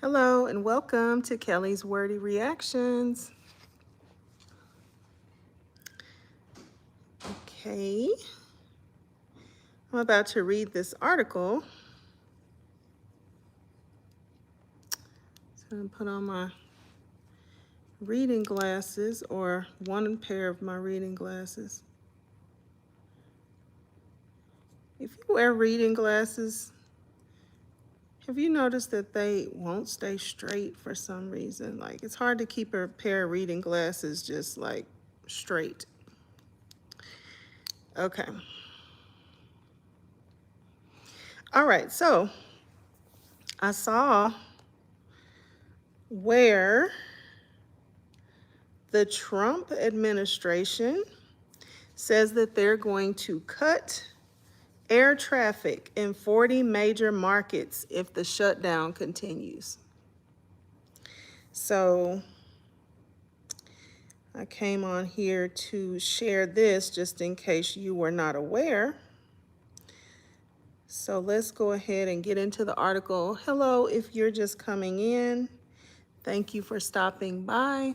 Hello and welcome to Kelly's Wordy Reactions. Okay, I'm about to read this article. So I'm going to put on my reading glasses, or one pair of my reading glasses. If you wear reading glasses, have you noticed that they won't stay straight for some reason? Like, it's hard to keep a pair of reading glasses just like straight. Okay. All right, so I saw where the Trump administration says that they're going to cut air traffic in 40 major markets if the shutdown continues. So I came on here to share this just in case you were not aware. So let's go ahead and get into the article. Hello, if you're just coming in, thank you for stopping by.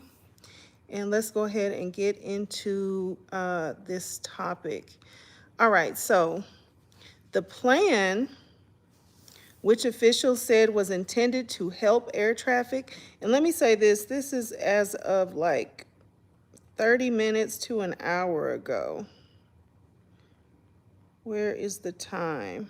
And let's go ahead and get into this topic. All right, so the plan, which officials said was intended to help air traffic, and let me say this is as of like 30 minutes to an hour ago. Where is the time?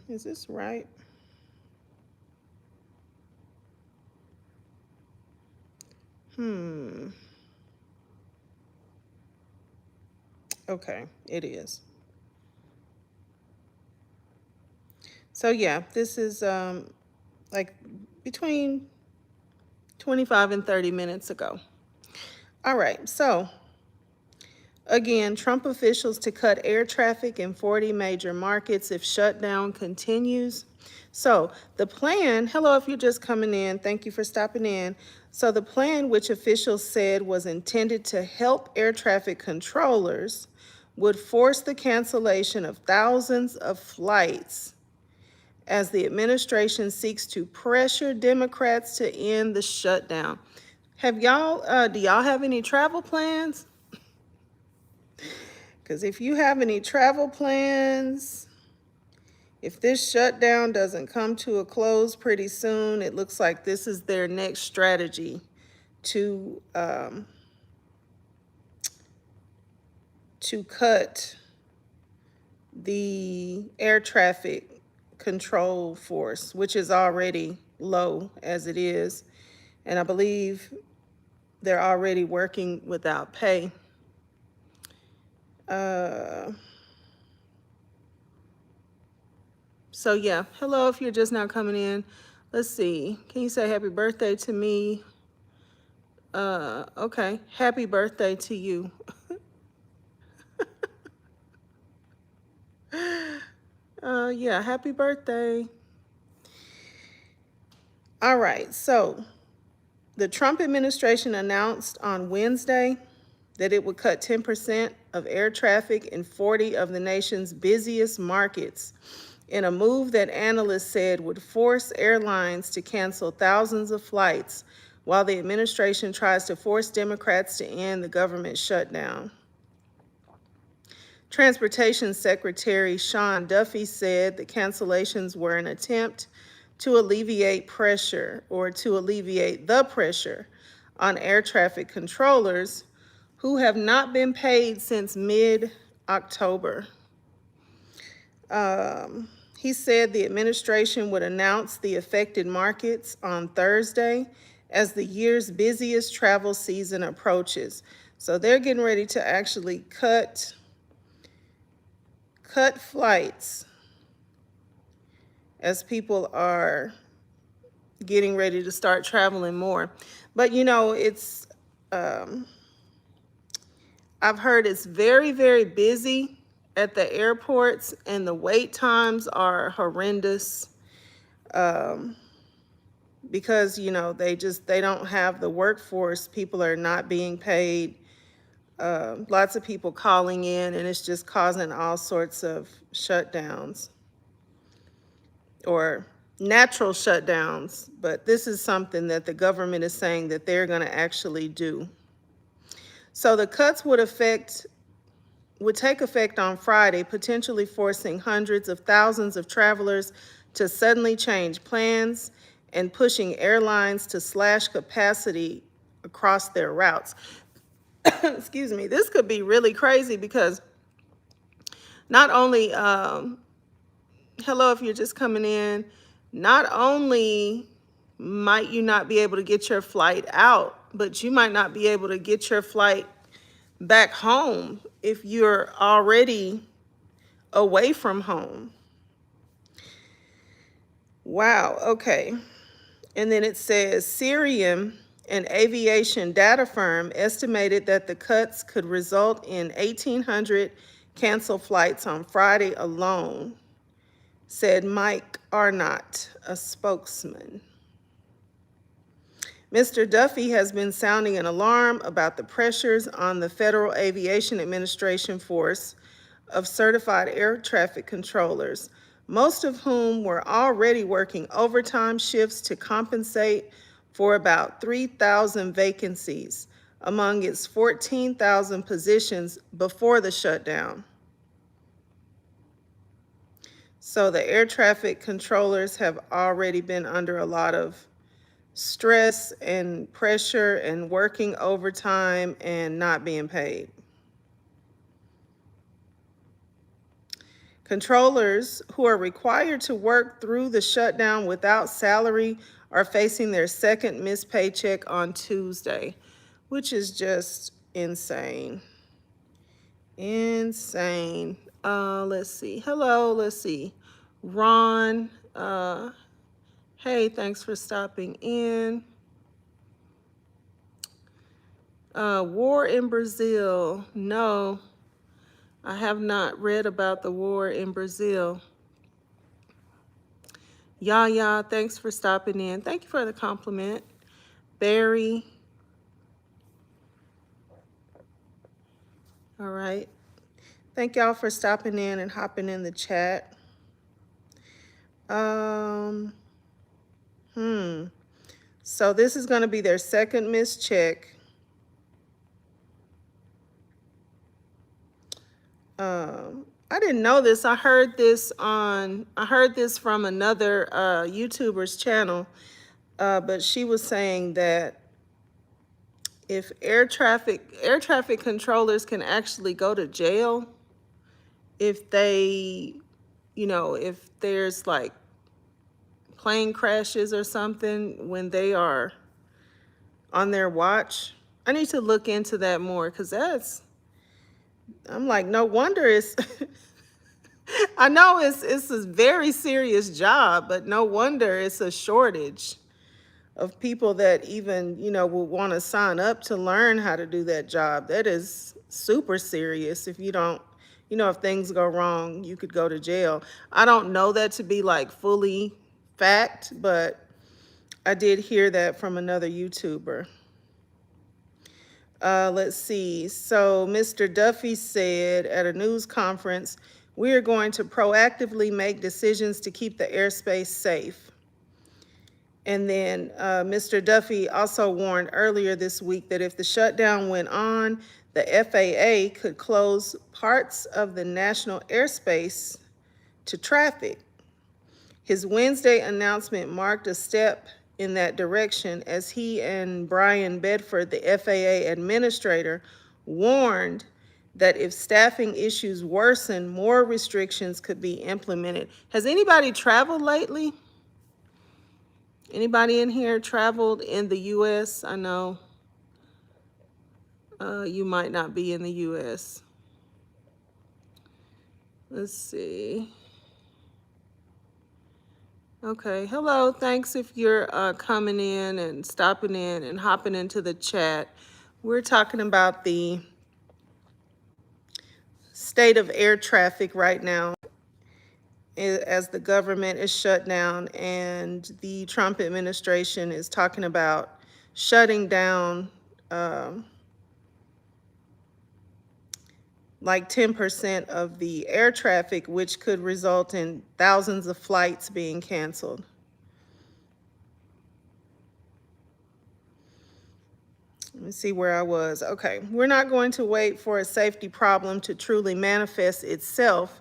Is this right? Okay, it is. So yeah, this is like between 25 and 30 minutes ago. All right, so again, Trump officials to cut air traffic in 40 major markets if shutdown continues. So the plan, hello, if you're just coming in, thank you for stopping in. So the plan, which officials said was intended to help air traffic controllers, would force the cancellation of thousands of flights as the administration seeks to pressure Democrats to end the shutdown. Do y'all have any travel plans? Because if you have any travel plans, if this shutdown doesn't come to a close pretty soon, it looks like this is their next strategy to cut the air traffic control force, which is already low as it is. And I believe they're already working without pay. So yeah, hello if you're just now coming in. Let's see, can you say happy birthday to me? Okay, happy birthday to you. Yeah, happy birthday. All right, so the Trump administration announced on Wednesday that it would cut 10% of air traffic in 40 of the nation's busiest markets, in a move that analysts said would force airlines to cancel thousands of flights while the administration tries to force Democrats to end the government shutdown. Transportation Secretary Sean Duffy said the cancellations were an attempt to alleviate the pressure on air traffic controllers who have not been paid since mid-October. He said the administration would announce the affected markets on Thursday as the year's busiest travel season approaches. So they're getting ready to actually cut flights as people are getting ready to start traveling more. But you know, it's I've heard it's very, very busy at the airports and the wait times are horrendous. because, they don't have the workforce. People are not being paid. Lots of people calling in, and it's just causing all sorts of shutdowns or natural shutdowns. But this is something that the government is saying that they're going to actually do. So the cuts would take effect on Friday, potentially forcing hundreds of thousands of travelers to suddenly change plans and pushing airlines to slash capacity across their routes. Excuse me. This could be really crazy because not only, hello, if you're just coming in, not only might you not be able to get your flight out, but you might not be able to get your flight back home if you're already away from home. Wow, okay. And then it says Cirium, an aviation data firm, estimated that the cuts could result in 1,800 canceled flights on Friday alone, said Mike Arnott, a spokesman. Mr. Duffy has been sounding an alarm about the pressures on the Federal Aviation Administration force of certified air traffic controllers, most of whom were already working overtime shifts to compensate for about 3,000 vacancies among its 14,000 positions before the shutdown. So the air traffic controllers have already been under a lot of stress and pressure and working overtime and not being paid. Controllers who are required to work through the shutdown without salary are facing their second missed paycheck on Tuesday, which is just insane. Insane. Let's see. Hello, let's see. Ron, hey, thanks for stopping in. War in Brazil. No, I have not read about the war in Brazil. Yaya, thanks for stopping in. Thank you for the compliment. Barry. All right. Thank y'all for stopping in and hopping in the chat. So this is going to be their second missed check. I didn't know this. I heard this from another YouTuber's channel, but she was saying that if air traffic controllers can actually go to jail if they, if there's like plane crashes or something when they are on their watch. I need to look into that more because I'm like, no wonder it's, I know it's a very serious job, but no wonder it's a shortage of people that even, will want to sign up to learn how to do that job. That is super serious. If you don't, if things go wrong, you could go to jail. I don't know that to be like fully fact, but I did hear that from another YouTuber. Let's see. So Mr. Duffy said at a news conference, we are going to proactively make decisions to keep the airspace safe. And then Mr. Duffy also warned earlier this week that if the shutdown went on, the FAA could close parts of the national airspace to traffic. His Wednesday announcement marked a step in that direction as he and Brian Bedford, the FAA administrator, warned that if staffing issues worsen, more restrictions could be implemented. Has anybody traveled lately? Anybody in here traveled in the U.S.? I know you might not be in the U.S. Let's see. Okay, hello, thanks if you're coming in and stopping in and hopping into the chat. We're talking about the state of air traffic right now as the government is shut down and the Trump administration is talking about shutting down like 10% of the air traffic, which could result in thousands of flights being canceled. Let me see where I was. Okay, we're not going to wait for a safety problem to truly manifest itself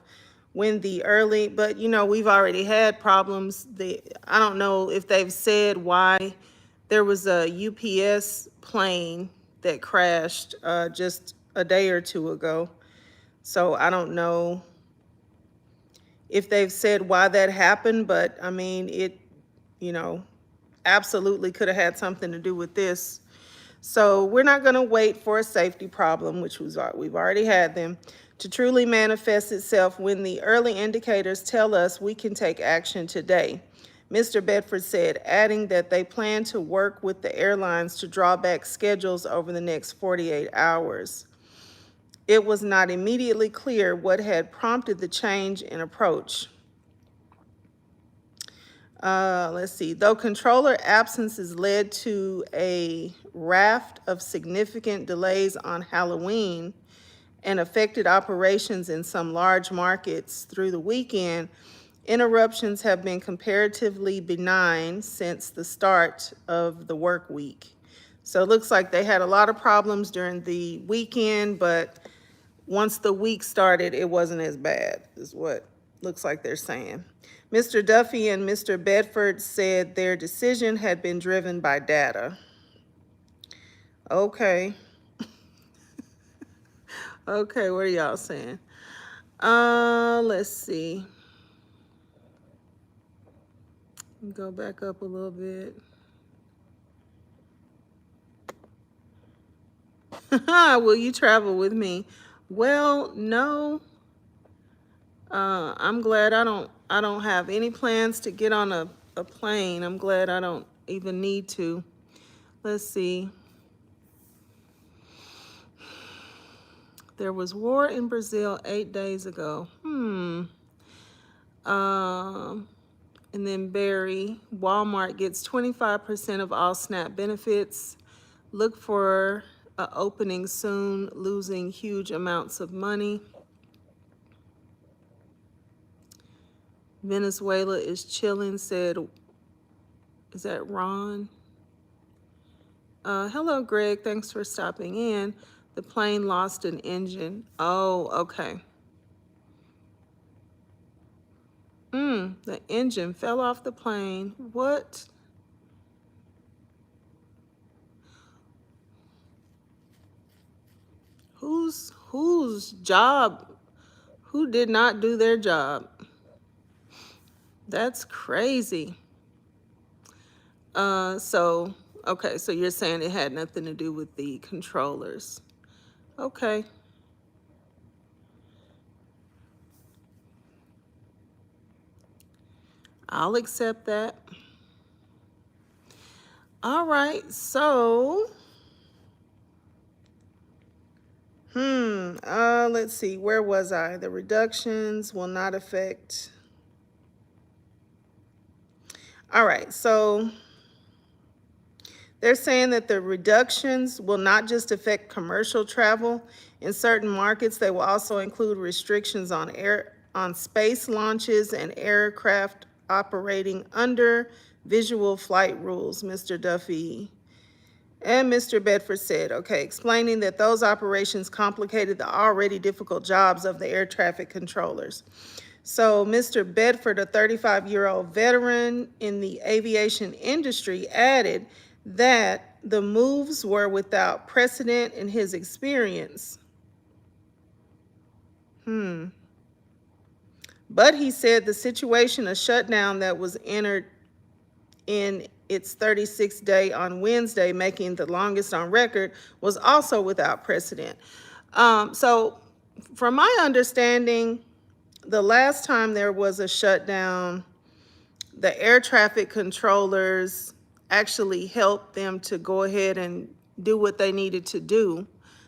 when the early, but we've already had problems. I don't know if they've said why. There was a UPS plane that crashed just a day or two ago. So I don't know if they've said why that happened, but I mean, it, absolutely could have had something to do with this. So we're not going to wait for a safety problem, which we've already had them, to truly manifest itself when the early indicators tell us we can take action today, Mr. Bedford said, adding that they plan to work with the airlines to draw back schedules over the next 48 hours. It was not immediately clear what had prompted the change in approach. Let's see. Though controller absences led to a raft of significant delays on Halloween and affected operations in some large markets through the weekend, interruptions have been comparatively benign since the start of the work week. So it looks like they had a lot of problems during the weekend, but once the week started, it wasn't as bad, is what looks like they're saying. Mr. Duffy and Mr. Bedford said their decision had been driven by data. Okay. Okay, what are y'all saying? Let's see. Go back up a little bit. Will you travel with me? Well, no. I'm glad I don't have any plans to get on a plane. I'm glad I don't even need to. Let's see. There was war in Brazil 8 days ago. And then Barry, Walmart gets 25% of all SNAP benefits. Look for an opening soon, losing huge amounts of money. Venezuela is chilling, said, is that Ron? Hello, Greg. Thanks for stopping in. The plane lost an engine. Oh, okay. The engine fell off the plane. What? Whose job? Who did not do their job? That's crazy. Okay, so you're saying it had nothing to do with the controllers. Okay. I'll accept that. All right, so let's see, where was I? The reductions will not affect. All right, so they're saying that the reductions will not just affect commercial travel. In certain markets, they will also include restrictions on space launches and aircraft operating under visual flight rules, Mr. Duffy and Mr. Bedford said, okay, explaining that those operations complicated the already difficult jobs of the air traffic controllers. So Mr. Bedford, a 35-year-old veteran in the aviation industry, added that the moves were without precedent in his experience. But he said the situation, a shutdown that was entered in its 36th day on Wednesday, making the longest on record, was also without precedent. So from my understanding, the last time there was a shutdown, the air traffic controllers actually helped them to go ahead and do what they needed to do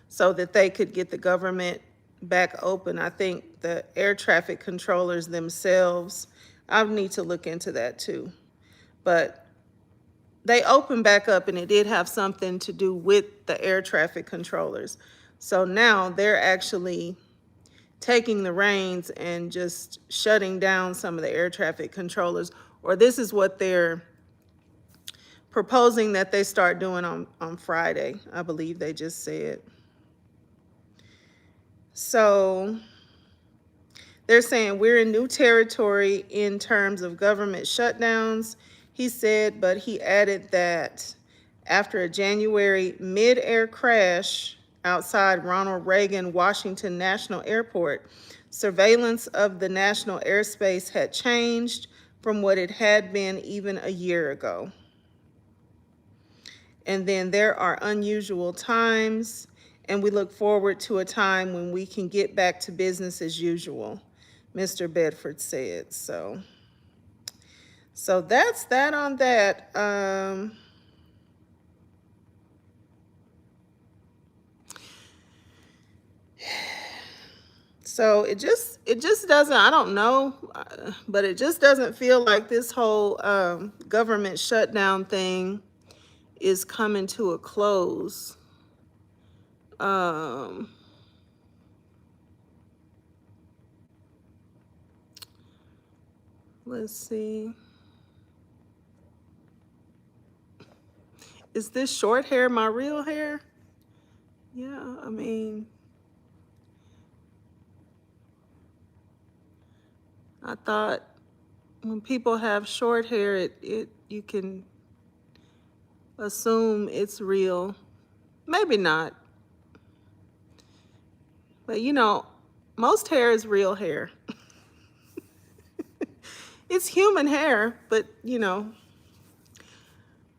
so that they could get the government back open. I think the air traffic controllers themselves. I need to look into that too. But they opened back up, and it did have something to do with the air traffic controllers. So now they're actually taking the reins and just shutting down some of the air traffic controllers, or this is what they're proposing that they start doing on Friday, I believe they just said. So they're saying we're in new territory in terms of government shutdowns, he said, but he added that after a January mid-air crash outside Ronald Reagan Washington National Airport, surveillance of the national airspace had changed from what it had been even a year ago. And then there are unusual times, and we look forward to a time when we can get back to business as usual, Mr. Bedford said. So that's that on that. So it just doesn't, I don't know, but it just doesn't feel like this whole government shutdown thing is coming to a close. Let's see. Is this short hair my real hair? Yeah, I mean, I thought when people have short hair, it you can assume it's real. Maybe not. But you know, most hair is real hair. It's human hair, but you know,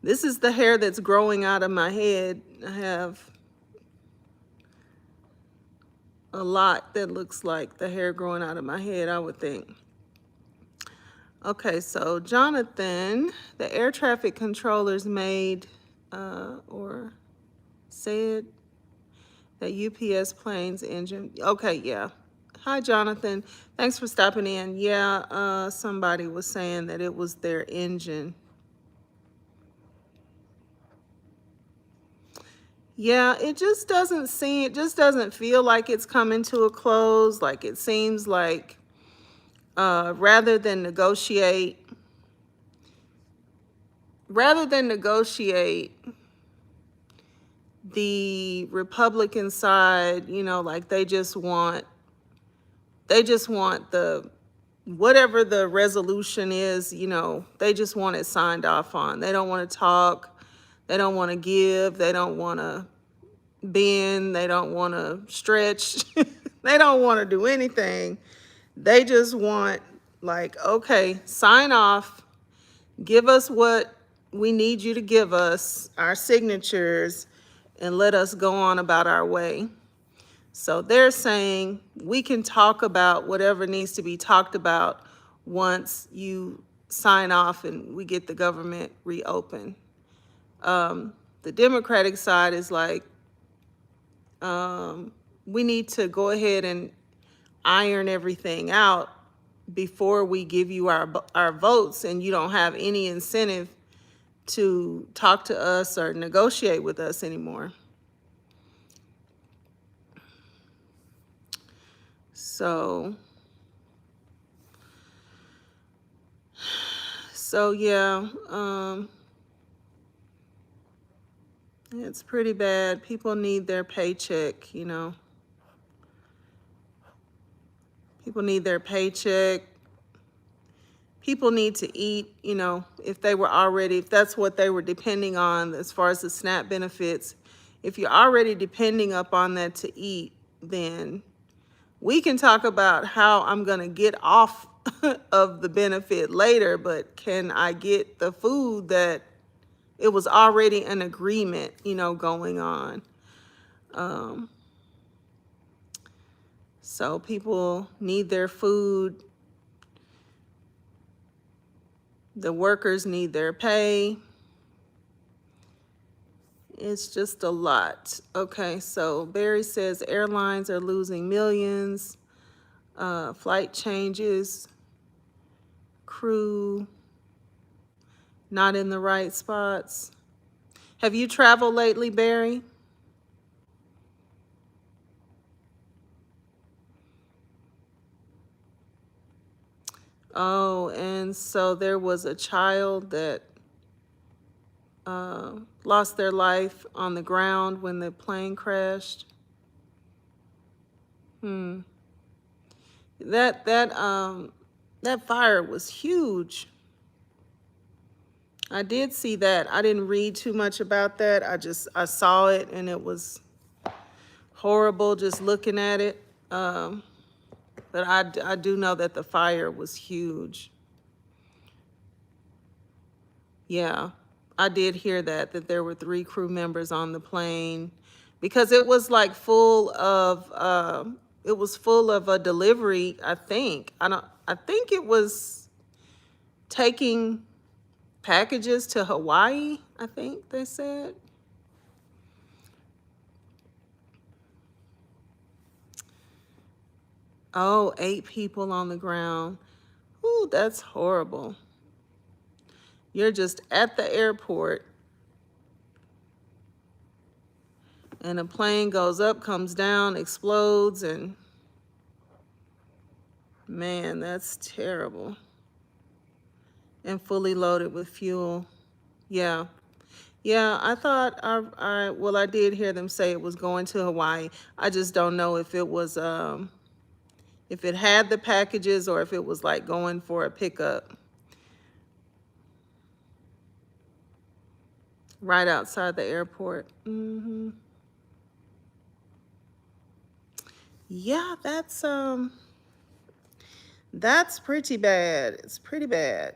this is the hair that's growing out of my head. I have a lot that looks like the hair growing out of my head, I would think. Okay, so Jonathan, the air traffic controllers made or said that UPS plane's engine. Okay, yeah. Hi, Jonathan. Thanks for stopping in. Yeah, somebody was saying that it was their engine. Yeah, it just doesn't feel like it's coming to a close. Like it seems like rather than negotiate, the Republican side, you know, like they just want the, whatever the resolution is, you know, they just want it signed off on. They don't want to talk. They don't want to give. They don't want to bend. They don't want to stretch. They don't want to do anything. They just want, like, okay, sign off. Give us what we need you to give us, our signatures, and let us go on about our way. So they're saying we can talk about whatever needs to be talked about once you sign off and we get the government reopened. The Democratic side is like, we need to go ahead and iron everything out before we give you our votes, and you don't have any incentive to talk to us or negotiate with us anymore. So yeah, it's pretty bad. People need their paycheck, you know. People need their paycheck. People need to eat, you know, if that's what they were depending on as far as the SNAP benefits. If you're already depending upon that to eat, then we can talk about how I'm going to get off of the benefit later, but can I get the food that it was already an agreement, you know, going on? So people need their food. The workers need their pay. It's just a lot. Okay, so Barry says airlines are losing millions. Flight changes, crew not in the right spots. Have you traveled lately, Barry? Oh, and so there was a child that lost their life on the ground when the plane crashed. Hmm. That fire was huge. I did see that. I didn't read too much about that. I saw it and it was horrible just looking at it. But I do know that the fire was huge. Yeah, I did hear that there were 3 crew members on the plane because it was like it was full of a delivery, I think. I think it was taking packages to Hawaii, I think they said. Oh, 8 people on the ground. Ooh, that's horrible. You're just at the airport and a plane goes up, comes down, explodes, and man, that's terrible. And fully loaded with fuel. Yeah. Yeah, I thought well, I did hear them say it was going to Hawaii. I just don't know if it was if it had the packages or if it was like going for a pickup right outside the airport. Yeah, that's pretty bad. It's pretty bad.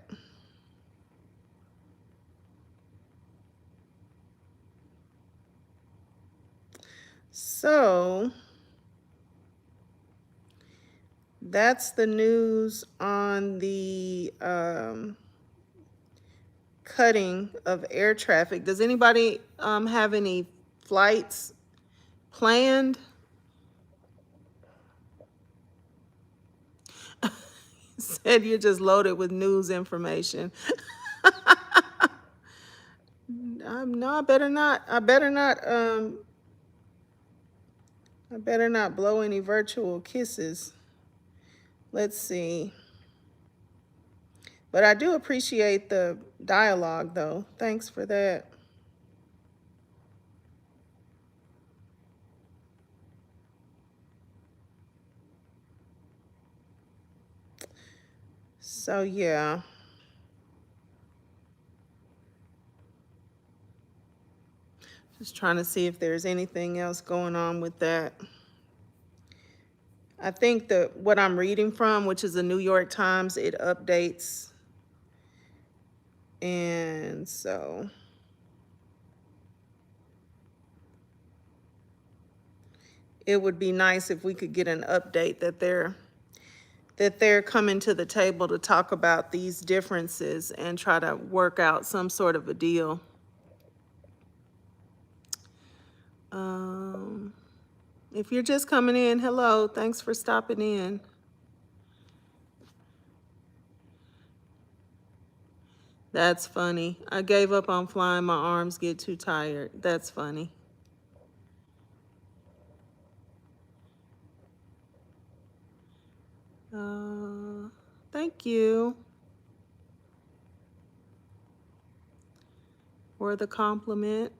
So that's the news on the cutting of air traffic. Does anybody have any flights planned? Said you're just loaded with news information. No, I better not. I better not blow any virtual kisses. Let's see. But I do appreciate the dialogue, though. Thanks for that. So, yeah. Just trying to see if there's anything else going on with that. I think that what I'm reading from, which is the New York Times, it updates. And so it would be nice if we could get an update that they're coming to the table to talk about these differences and try to work out some sort of a deal. If you're just coming in, hello, thanks for stopping in. That's funny. I gave up on flying, my arms get too tired. That's funny. Thank you for the compliment.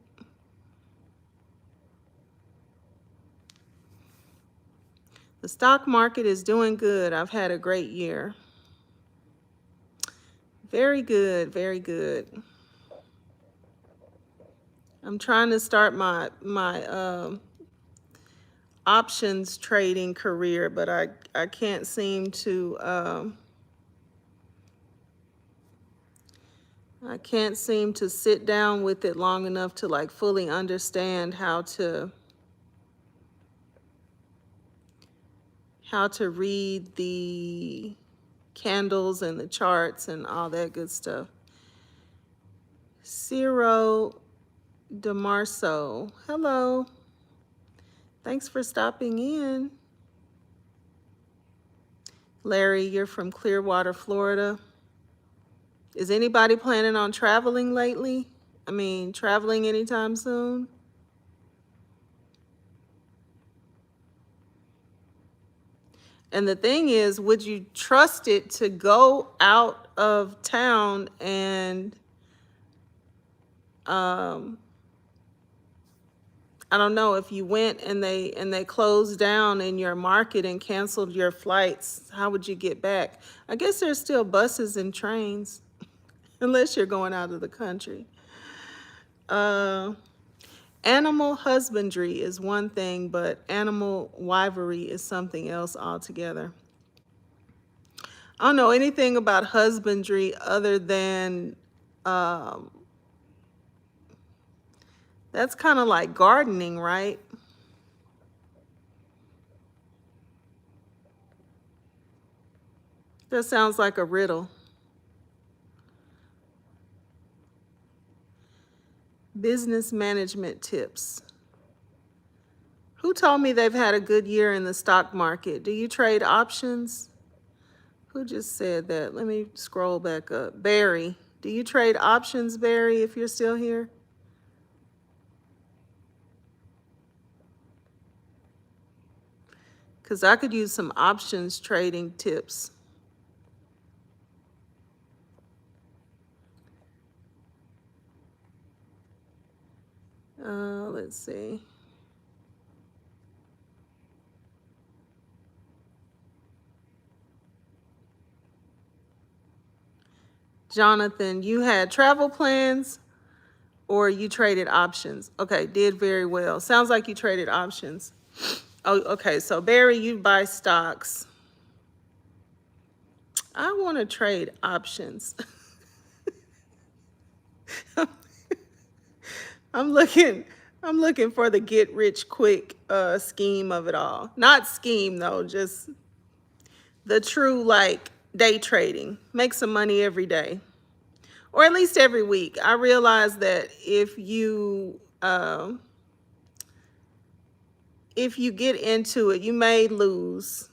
The stock market is doing good. I've had a great year. Very good, very good. I'm trying to start my options trading career, but I can't seem to sit down with it long enough to like fully understand how to read the candles and the charts and all that good stuff. Ciro DeMarso, hello. Thanks for stopping in. Larry, you're from Clearwater, Florida. Is anybody planning on traveling lately? I mean, traveling anytime soon? And the thing is, would you trust it to go out of town and um, I don't know, if you went and they closed down in your market and canceled your flights, how would you get back? I guess there's still buses and trains, unless you're going out of the country. Uh, Animal husbandry is one thing, but animal wivery is something else altogether. I don't know anything about husbandry other than um, that's kind of like gardening, right? That sounds like a riddle. Business management tips. Who told me they've had a good year in the stock market? Do you trade options? Who just said that? Let me scroll back up. Barry. Do you trade options, Barry, if you're still here? Because I could use some options trading tips. Let's see. Jonathan, you had travel plans or you traded options? Okay, did very well. Sounds like you traded options. Oh, okay. So Barry, you buy stocks. I want to trade options. I'm looking I'm looking for the get rich quick scheme of it all. Not scheme though, just the true like day trading. Make some money every day. Or at least every week. I realize that if you get into it, you may lose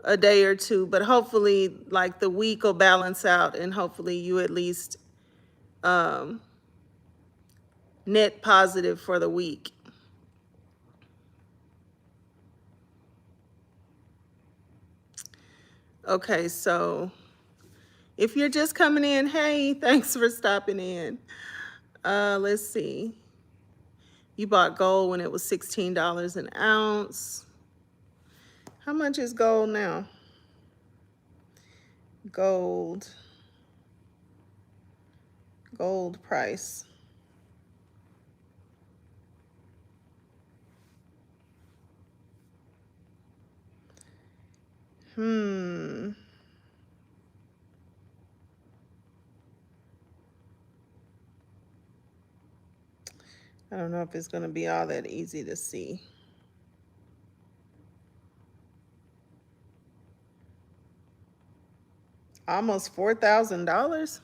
a day or two, but hopefully like the week will balance out and hopefully you at least um, net positive for the week. Okay, so if you're just coming in, hey, thanks for stopping in. Let's see. You bought gold when it was $16 an ounce. How much is gold now? Gold. Gold price. Hmm. I don't know if it's going to be all that easy to see. Almost $4,000?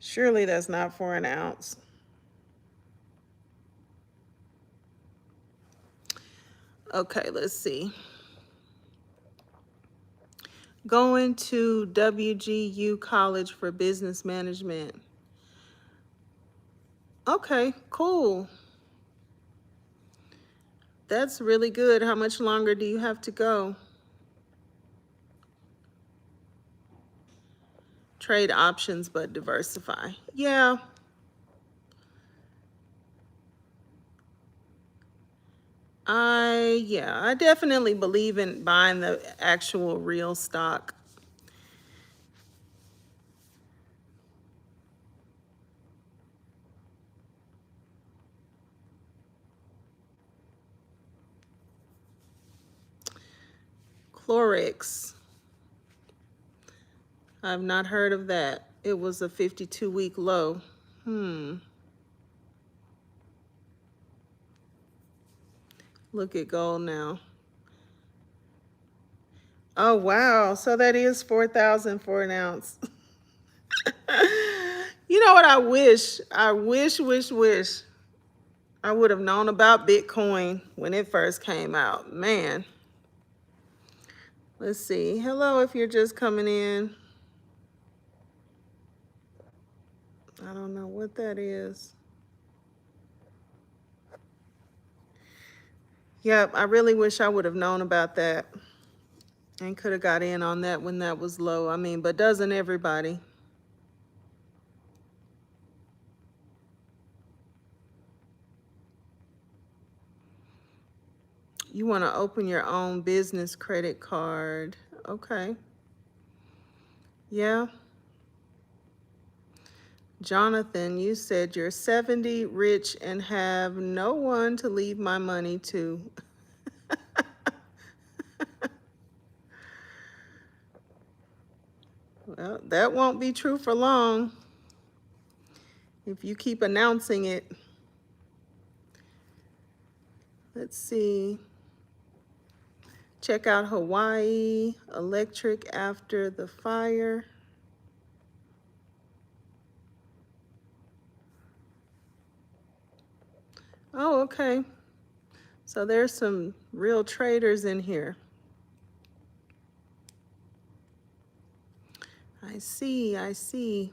Surely that's not for an ounce. Okay, let's see. Going to WGU College for Business Management. Okay, cool. That's really good. How much longer do you have to go? Trade options, but diversify. Yeah. I definitely believe in buying the actual real stock. Clorix. I've not heard of that. It was a 52-week low. Look at gold now. Oh, wow. So that is 4,000 for an ounce. You know what I wish? I wish. I would have known about Bitcoin when it first came out. Man, let's see. Hello, if you're just coming in. I don't know what that is. Yep, I really wish I would have known about that and could have got in on that when that was low. I mean, but doesn't everybody? You want to open your own business credit card. Okay. Yeah. Jonathan, you said you're 70, rich, and have no one to leave my money to. Well, that won't be true for long if you keep announcing it. Let's see. Check out Hawaii Electric after the fire. Oh, okay. So there's some real traders in here. I see, I see.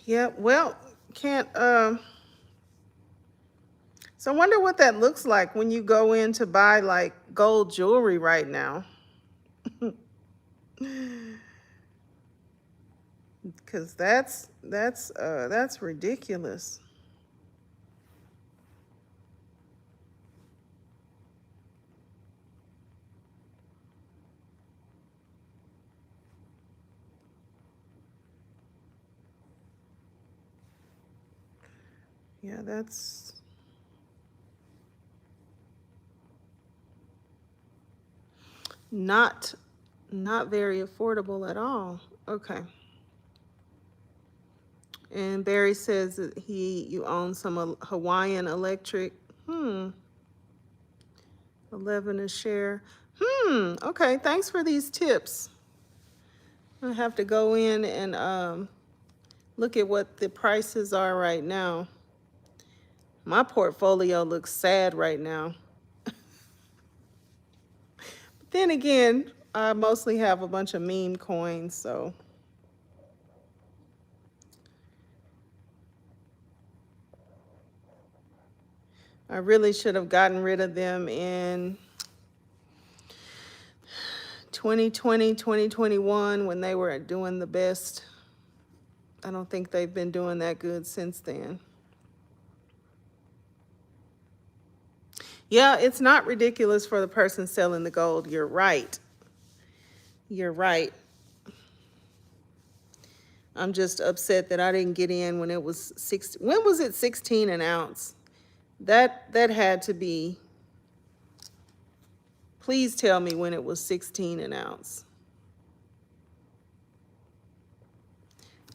Yeah, well, can't so I wonder what that looks like when you go in to buy like gold jewelry right now. Cause that's ridiculous. Yeah, that's not not very affordable at all. Okay. And Barry says that you own some Hawaiian Electric. 11 a share. Okay, thanks for these tips. I have to go in and look at what the prices are right now. My portfolio looks sad right now. But then again, I mostly have a bunch of meme coins, so I really should have gotten rid of them in 2020, 2021 when they were doing the best. I don't think they've been doing that good since then. Yeah, it's not ridiculous for the person selling the gold. You're right. You're right. I'm just upset that I didn't get in when it was 6. When was it 16 an ounce? That had to be. Please tell me when it was 16 an ounce.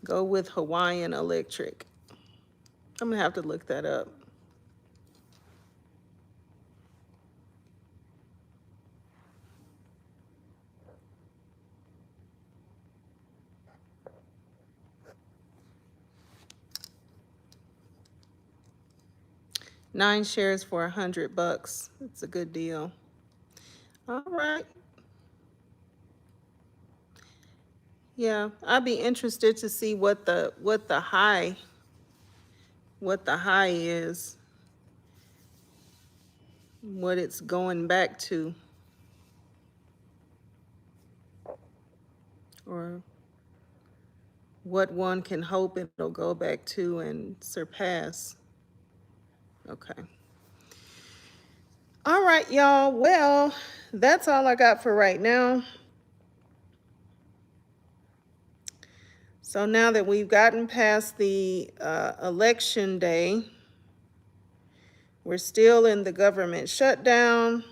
Go with Hawaiian Electric. I'm gonna have to look that up. Nine shares for $100. It's a good deal. All right. Yeah, I'd be interested to see what the high is, what it's going back to, or what one can hope it'll go back to and surpass. Okay. All right, y'all. Well, that's all I got for right now. So now that we've gotten past the election day, we're still in the government shutdown.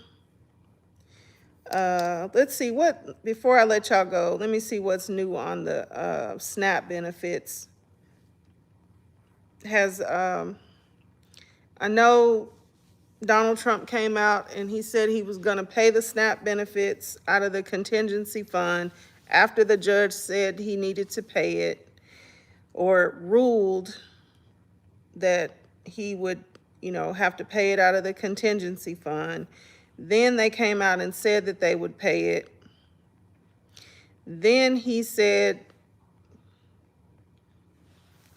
Let's see before I let y'all go, let me see what's new on the SNAP benefits. I know Donald Trump came out and he said he was going to pay the SNAP benefits out of the contingency fund after the judge said he needed to pay it, or ruled that he would, have to pay it out of the contingency fund. Then they came out and said that they would pay it. Then he said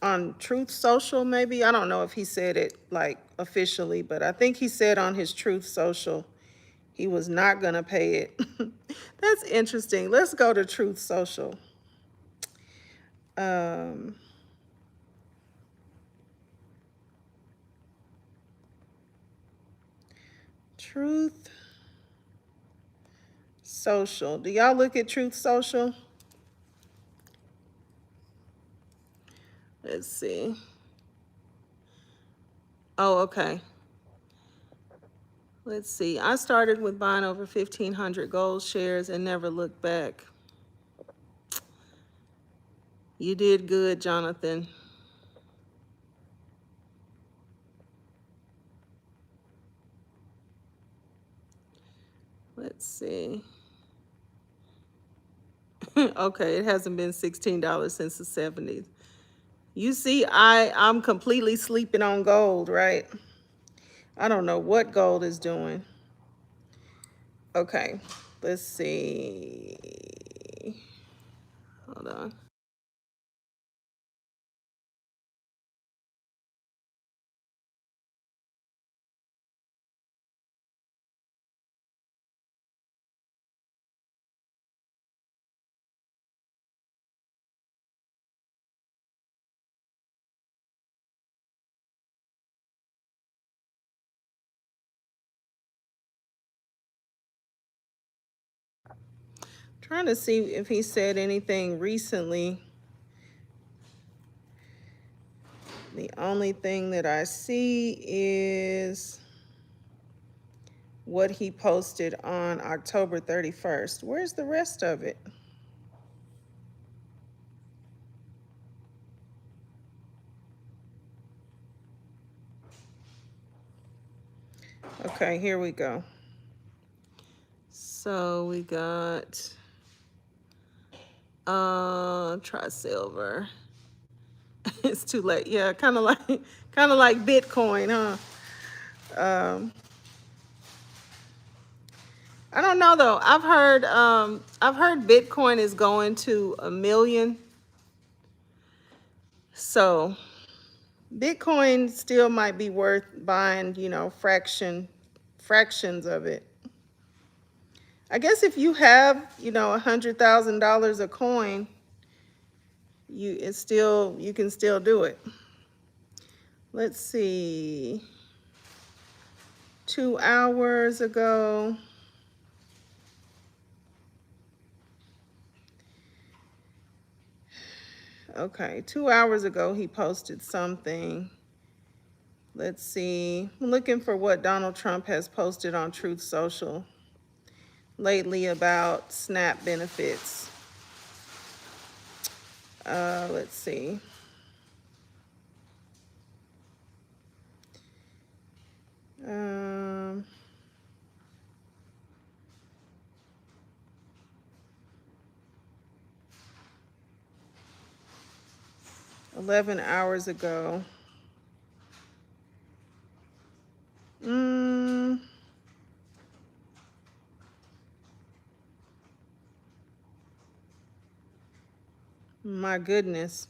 on Truth Social, maybe, I don't know if he said it like officially, but I think he said on his Truth Social he was not going to pay it. That's interesting. Let's go to Truth Social. Truth Social. Do y'all look at Truth Social? Let's see. Oh, okay. Let's see. I started with buying over 1,500 gold shares and never looked back. You did good, Jonathan. Let's see. Okay, it hasn't been $16 since the 70s. You see, I'm completely sleeping on gold, right? I don't know what gold is doing. Okay, let's see. Hold on. Trying to see if he said anything recently. The only thing that I see is what he posted on October 31st. Where's the rest of it? Okay, here we go. So we got try silver. It's too late. Yeah, kind of like Bitcoin, huh? I don't know though. I've heard Bitcoin is going to 1 million. So Bitcoin still might be worth buying, fractions of it. I guess if you have, $100,000 a coin, you can still do it. Let's see. 2 hours ago. Okay, 2 hours ago he posted something. Let's see. I'm looking for what Donald Trump has posted on Truth Social lately about SNAP benefits. Let's see. Um, 11 hours ago. My goodness.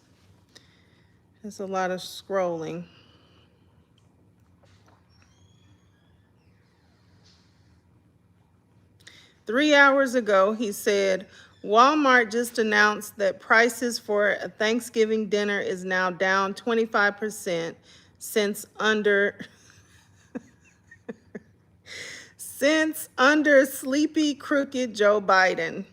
There's a lot of scrolling. 3 hours ago, he said, Walmart just announced that prices for a Thanksgiving dinner is now down 25% since under sleepy, crooked Joe Biden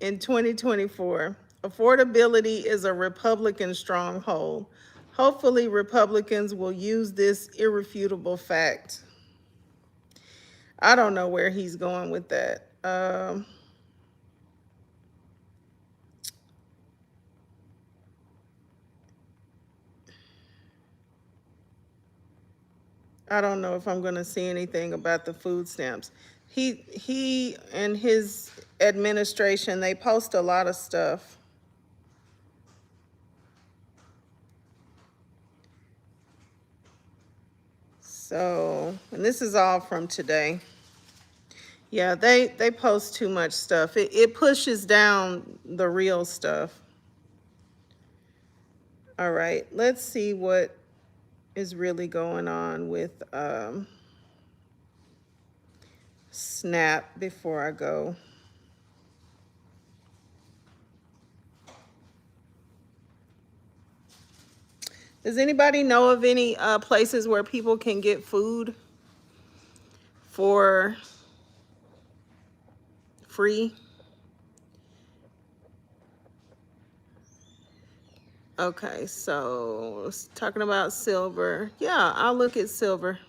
in 2024. Affordability is a Republican stronghold. Hopefully, Republicans will use this irrefutable fact. I don't know where he's going with that. I don't know if I'm going to see anything about the food stamps. He and his administration, they post a lot of stuff. So, and this is all from today. Yeah, they post too much stuff. It pushes down the real stuff. All right, let's see what is really going on with SNAP before I go. Does anybody know of any places where people can get food for free? Okay, so talking about silver. Yeah, I'll look at silver.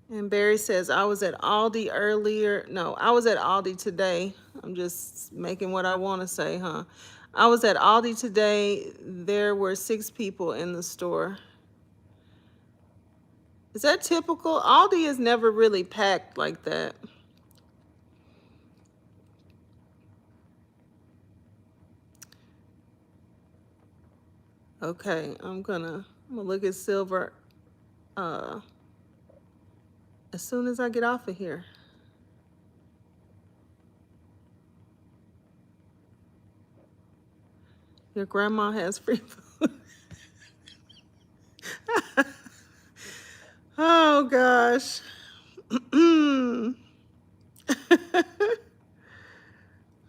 And Barry says, I was at Aldi earlier. No, I was at Aldi today. I'm just making what I want to say, huh? I was at Aldi today. There were 6 people in the store. Is that typical? Aldi is never really packed like that. Okay, I'm gonna look at silver as soon as I get off of here. Your grandma has free food. Oh gosh.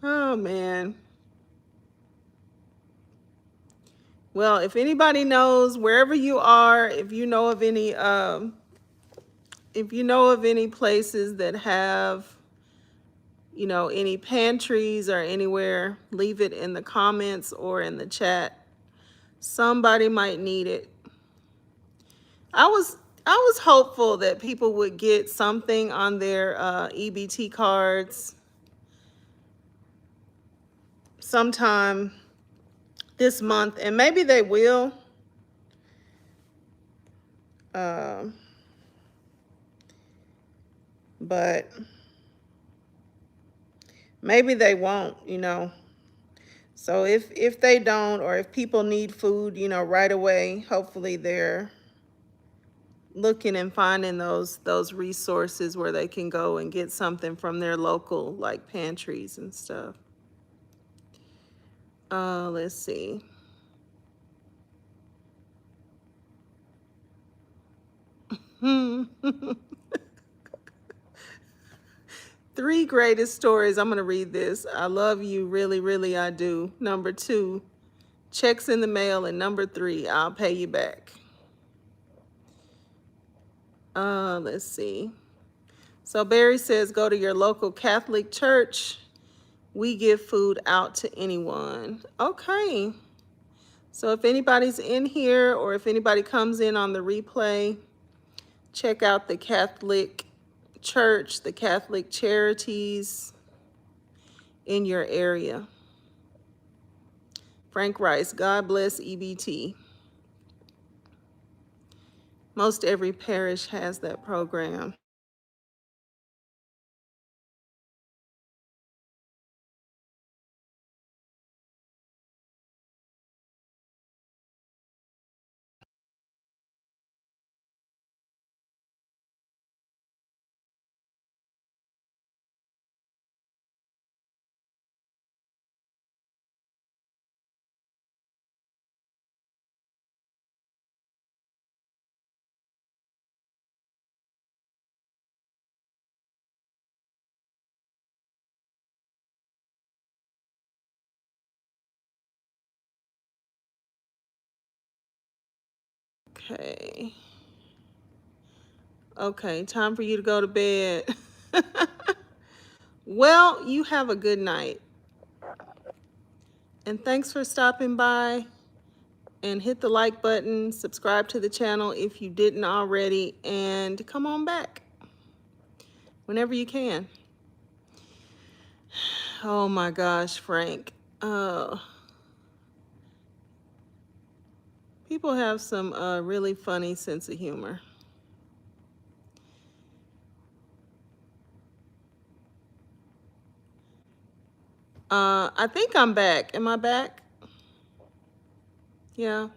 Oh man. Well, if anybody knows wherever you are, if you know of any places that have, any pantries or anywhere, leave it in the comments or in the chat. Somebody might need it. I was hopeful that people would get something on their EBT cards sometime this month, and maybe they will. Um, but maybe they won't. So if they don't, or if people need food, right away, hopefully they're looking and finding those resources where they can go and get something from their local like pantries and stuff. Let's see. Three greatest stories. I'm going to read this. I love you. Really, really, I do. Number 2, checks in the mail. And number 3, I'll pay you back. Let's see. So Barry says, go to your local Catholic church. We give food out to anyone. Okay. So if anybody's in here or if anybody comes in on the replay, check out the Catholic church, the Catholic charities in your area. Frank Rice, God bless EBT. Most every parish has that program. Okay. Okay, time for you to go to bed. Well, you have a good night. And thanks for stopping by. And hit the like button, subscribe to the channel if you didn't already, and come on back whenever you can. Oh my gosh, Frank. People People have some really funny sense of humor. I think I'm back. Am I back? Yeah.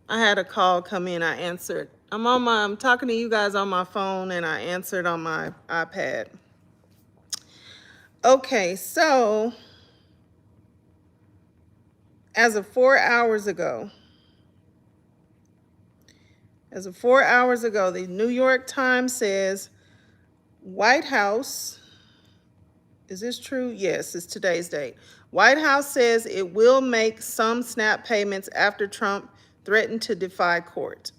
I had a call come in. I answered. I'm talking to you guys on my phone, and I answered on my iPad. Okay, so as of 4 hours ago, the New York Times says White House, is this true? Yes, it's today's date. White House says it will make some SNAP payments after Trump threatened to defy court.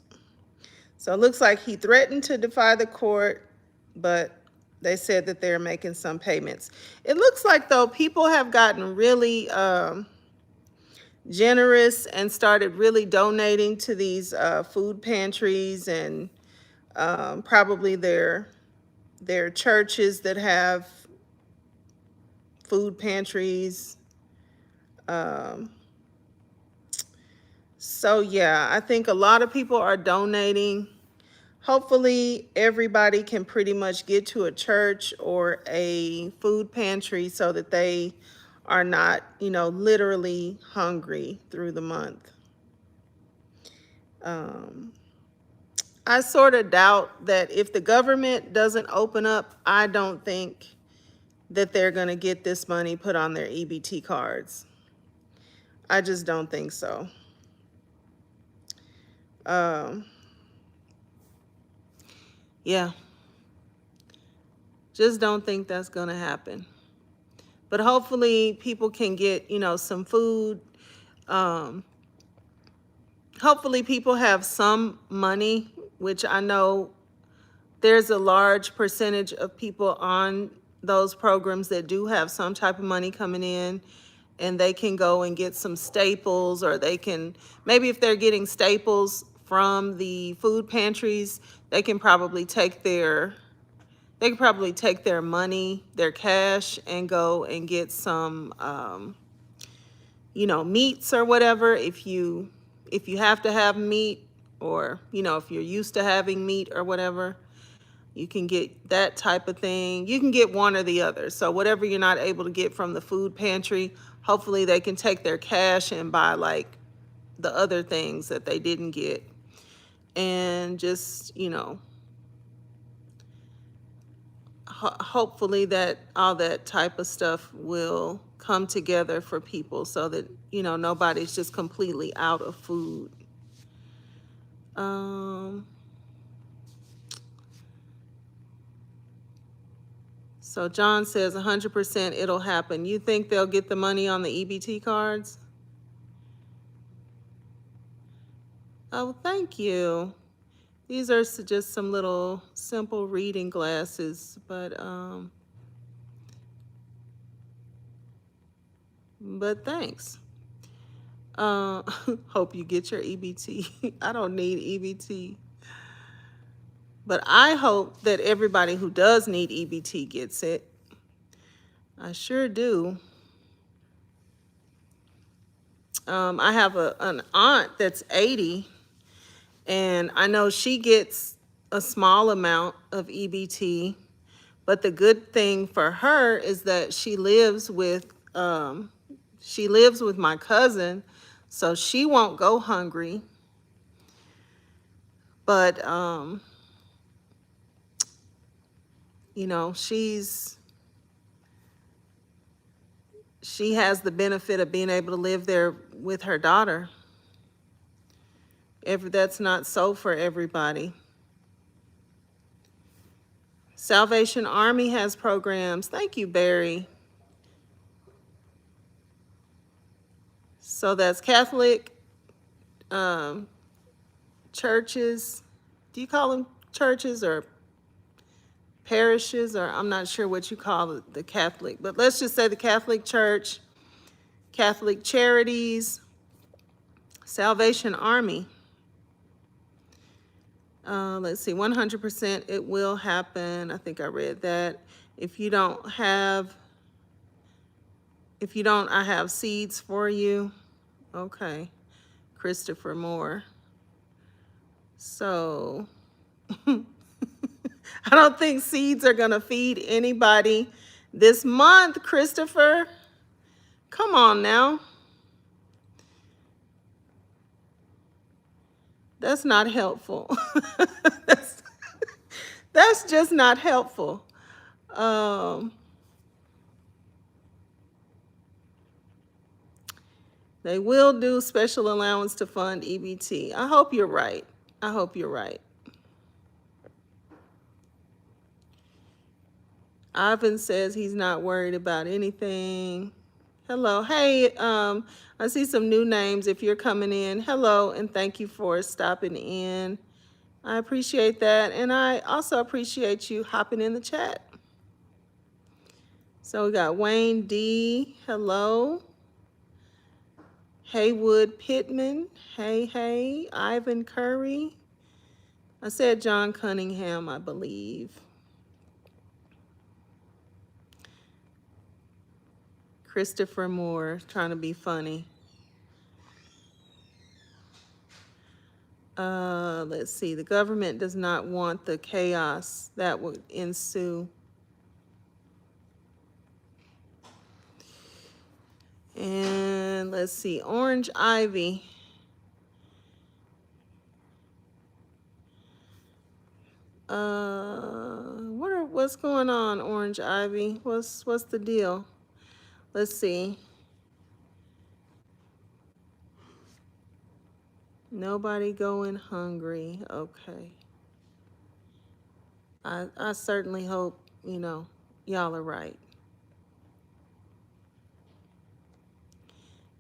So it looks like he threatened to defy the court, but they said that they're making some payments. It looks like, though, people have gotten really generous and started really donating to these food pantries and probably their churches that have food pantries. So yeah, I think a lot of people are donating. Hopefully everybody can pretty much get to a church or a food pantry so that they are not, literally hungry through the month. I sort of doubt that if the government doesn't open up, I don't think that they're going to get this money put on their EBT cards. I just don't think so. Yeah. Just don't think that's going to happen. But hopefully people can get, some food. Hopefully people have some money, which I know there's a large percentage of people on those programs that do have some type of money coming in, and they can go and get some staples, or they can, maybe if they're getting staples from the food pantries, they can probably take their money, their cash, and go and get some meats or whatever, if you have to have meat, or if you're used to having meat or whatever, you can get that type of thing. You can get one or the other. So whatever you're not able to get from the food pantry, hopefully they can take their cash and buy like the other things that they didn't get, and just hopefully that all that type of stuff will come together for people so that nobody's just completely out of food. So John says 100% it'll happen. You think they'll get the money on the EBT cards? Oh, thank you. These are just some little simple reading glasses, but thanks. Hope you get your EBT. I don't need EBT. But I hope that everybody who does need EBT gets it. I sure do. I have an aunt that's 80, and I know she gets a small amount of EBT, but the good thing for her is that she lives with my cousin, so she won't go hungry. But she has the benefit of being able to live there with her daughter. That's not so for everybody. Salvation Army has programs. Thank you, Barry. So that's Catholic churches. Do you call them churches or parishes? Or I'm not sure what you call the Catholic, but let's just say the Catholic Church, Catholic Charities, Salvation Army. Let's see, 100% it will happen. I think I read that. If you don't, I have seeds for you. Okay. Christopher Moore. So I don't think seeds are going to feed anybody this month, Christopher. Come on now. That's not helpful. that's, that's just not helpful. They will do special allowance to fund EBT. I hope you're right. I hope you're right. Ivan says he's not worried about anything. Hello. Hey, I see some new names if you're coming in. Hello, and thank you for stopping in. I appreciate that, and I also appreciate you hopping in the chat. So we got Wayne D. Hello. Haywood Pittman. Hey. Ivan Curry. I said John Cunningham, I believe. Christopher Moore, trying to be funny. Let's see. The government does not want the chaos that would ensue. And let's see. Orange Ivy. What's going on, Orange Ivy? What's the deal? Let's see. Nobody going hungry. Okay. I certainly hope, y'all are right.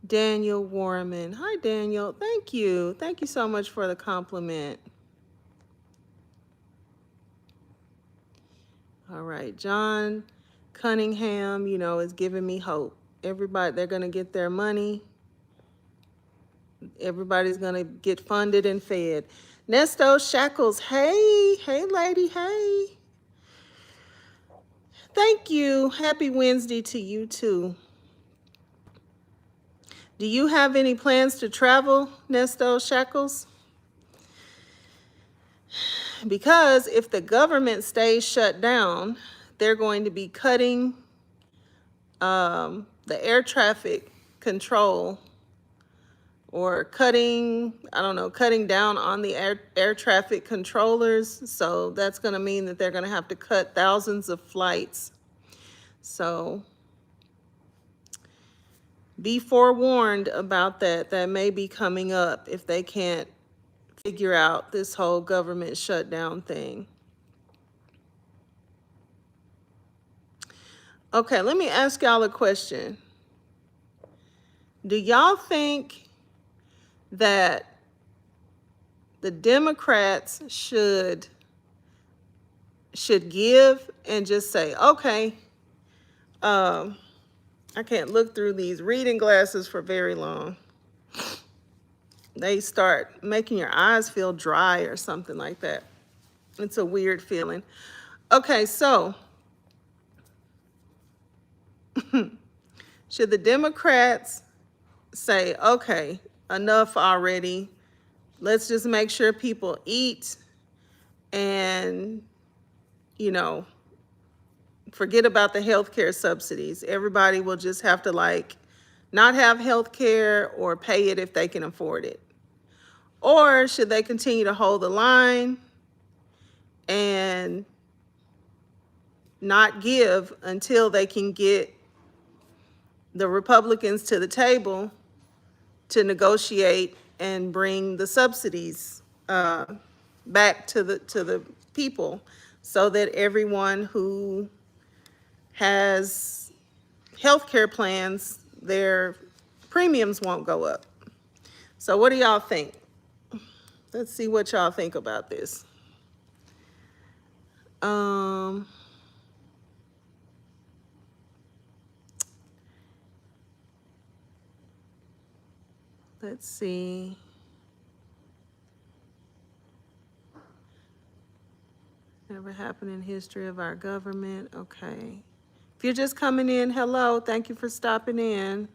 Daniel Warman. Hi, Daniel. Thank you. Thank you so much for the compliment. All right. John Cunningham, is giving me hope. Everybody, they're going to get their money. Everybody's going to get funded and fed. Nesto Shackles. Hey, lady. Hey. Thank you. Happy Wednesday to you, too. Do you have any plans to travel, Nesto Shackles? Because if the government stays shut down, they're going to be cutting the air traffic control, or cutting down on the air traffic controllers. So that's going to mean that they're going to have to cut thousands of flights. So be forewarned about that. That may be coming up if they can't figure out this whole government shutdown thing. Okay, let me ask y'all a question. Do y'all think that the Democrats should give and just say, okay, I can't look through these reading glasses for very long. They start making your eyes feel dry or something like that. It's a weird feeling. Okay, so should the Democrats say, okay, enough already. Let's just make sure people eat and, forget about the healthcare subsidies. Everybody will just have to not have healthcare or pay it if they can afford it. Or should they continue to hold the line and not give until they can get the Republicans to the table to negotiate and bring the subsidies back to the people, so that everyone who has health care plans, their premiums won't go up. So what do y'all think? Let's see what y'all think about this. Let's see. Never happened in history of our government. Okay. If you're just coming in, hello. Thank you for stopping in.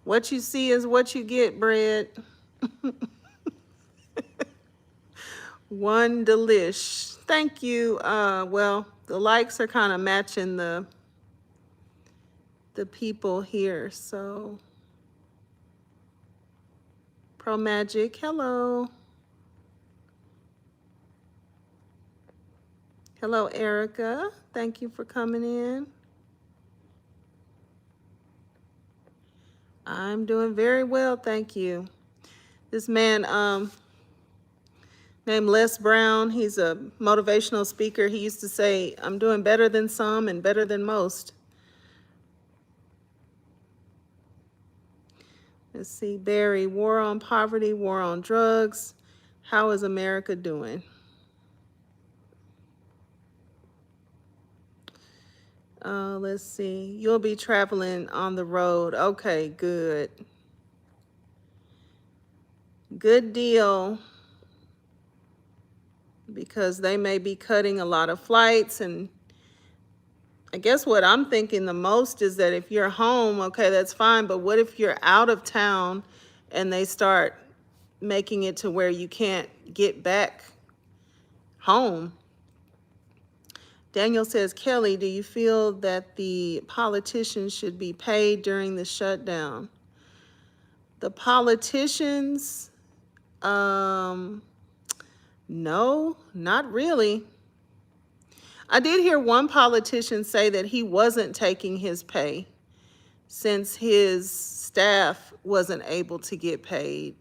What you see is what you get, bread. One delish. Thank you. Well, the likes are kind of matching the people here. So Pro Magic, hello. Hello, Erica. Thank you for coming in. I'm doing very well, thank you. This man named Les Brown, he's a motivational speaker. He used to say, I'm doing better than some and better than most. Let's see, Barry, war on poverty, war on drugs. How is America doing? Let's see, you'll be traveling on the road. Okay, good. Good deal. Because they may be cutting a lot of flights. And I guess what I'm thinking the most is that if you're home, okay, that's fine. But what if you're out of town and they start making it to where you can't get back home? Daniel says, Kelly, do you feel that the politicians should be paid during the shutdown? The politicians, no, not really. I did hear one politician say that he wasn't taking his pay since his staff wasn't able to get paid.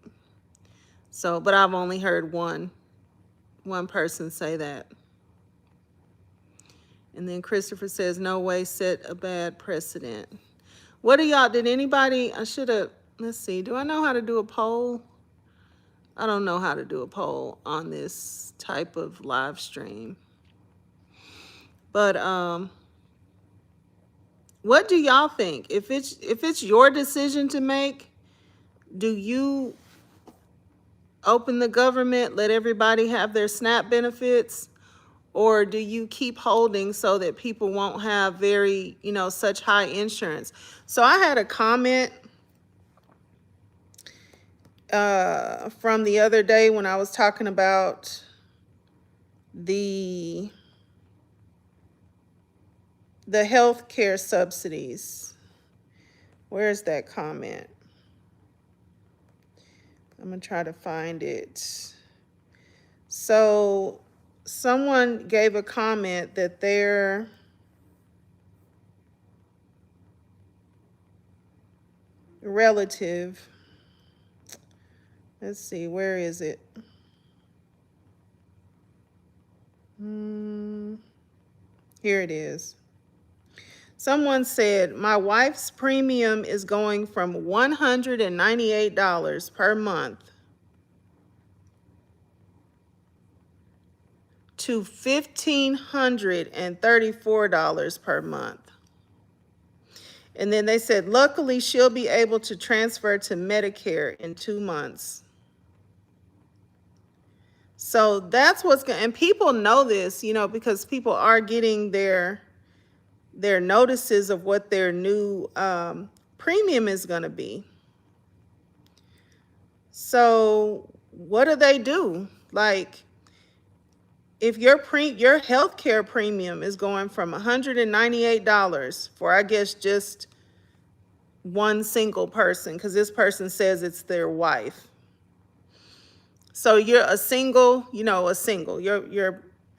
So, but I've only heard one person say that. And then Christopher says, no way, set a bad precedent. What do y'all, did anybody, I should have, let's see, do I know how to do a poll? I don't know how to do a poll on this type of live stream. But what do y'all think? If it's your decision to make, do you open the government, let everybody have their SNAP benefits? Or do you keep holding so that people won't have very, such high insurance? So I had a comment from the other day when I was talking about the health care subsidies. Where's that comment? I'm going to try to find it. So someone gave a comment that their relative, let's see, where is it? Here it is. Someone said, my wife's premium is going from $198 per month to $1,534 per month. And then they said, luckily, she'll be able to transfer to Medicare in 2 months. So that's what's going, and people know this, because people are getting their notices of what their new premium is going to be. So what do? Like, if your healthcare premium is going from $198 for, I guess, just one single person, because this person says it's their wife. So you're a single, your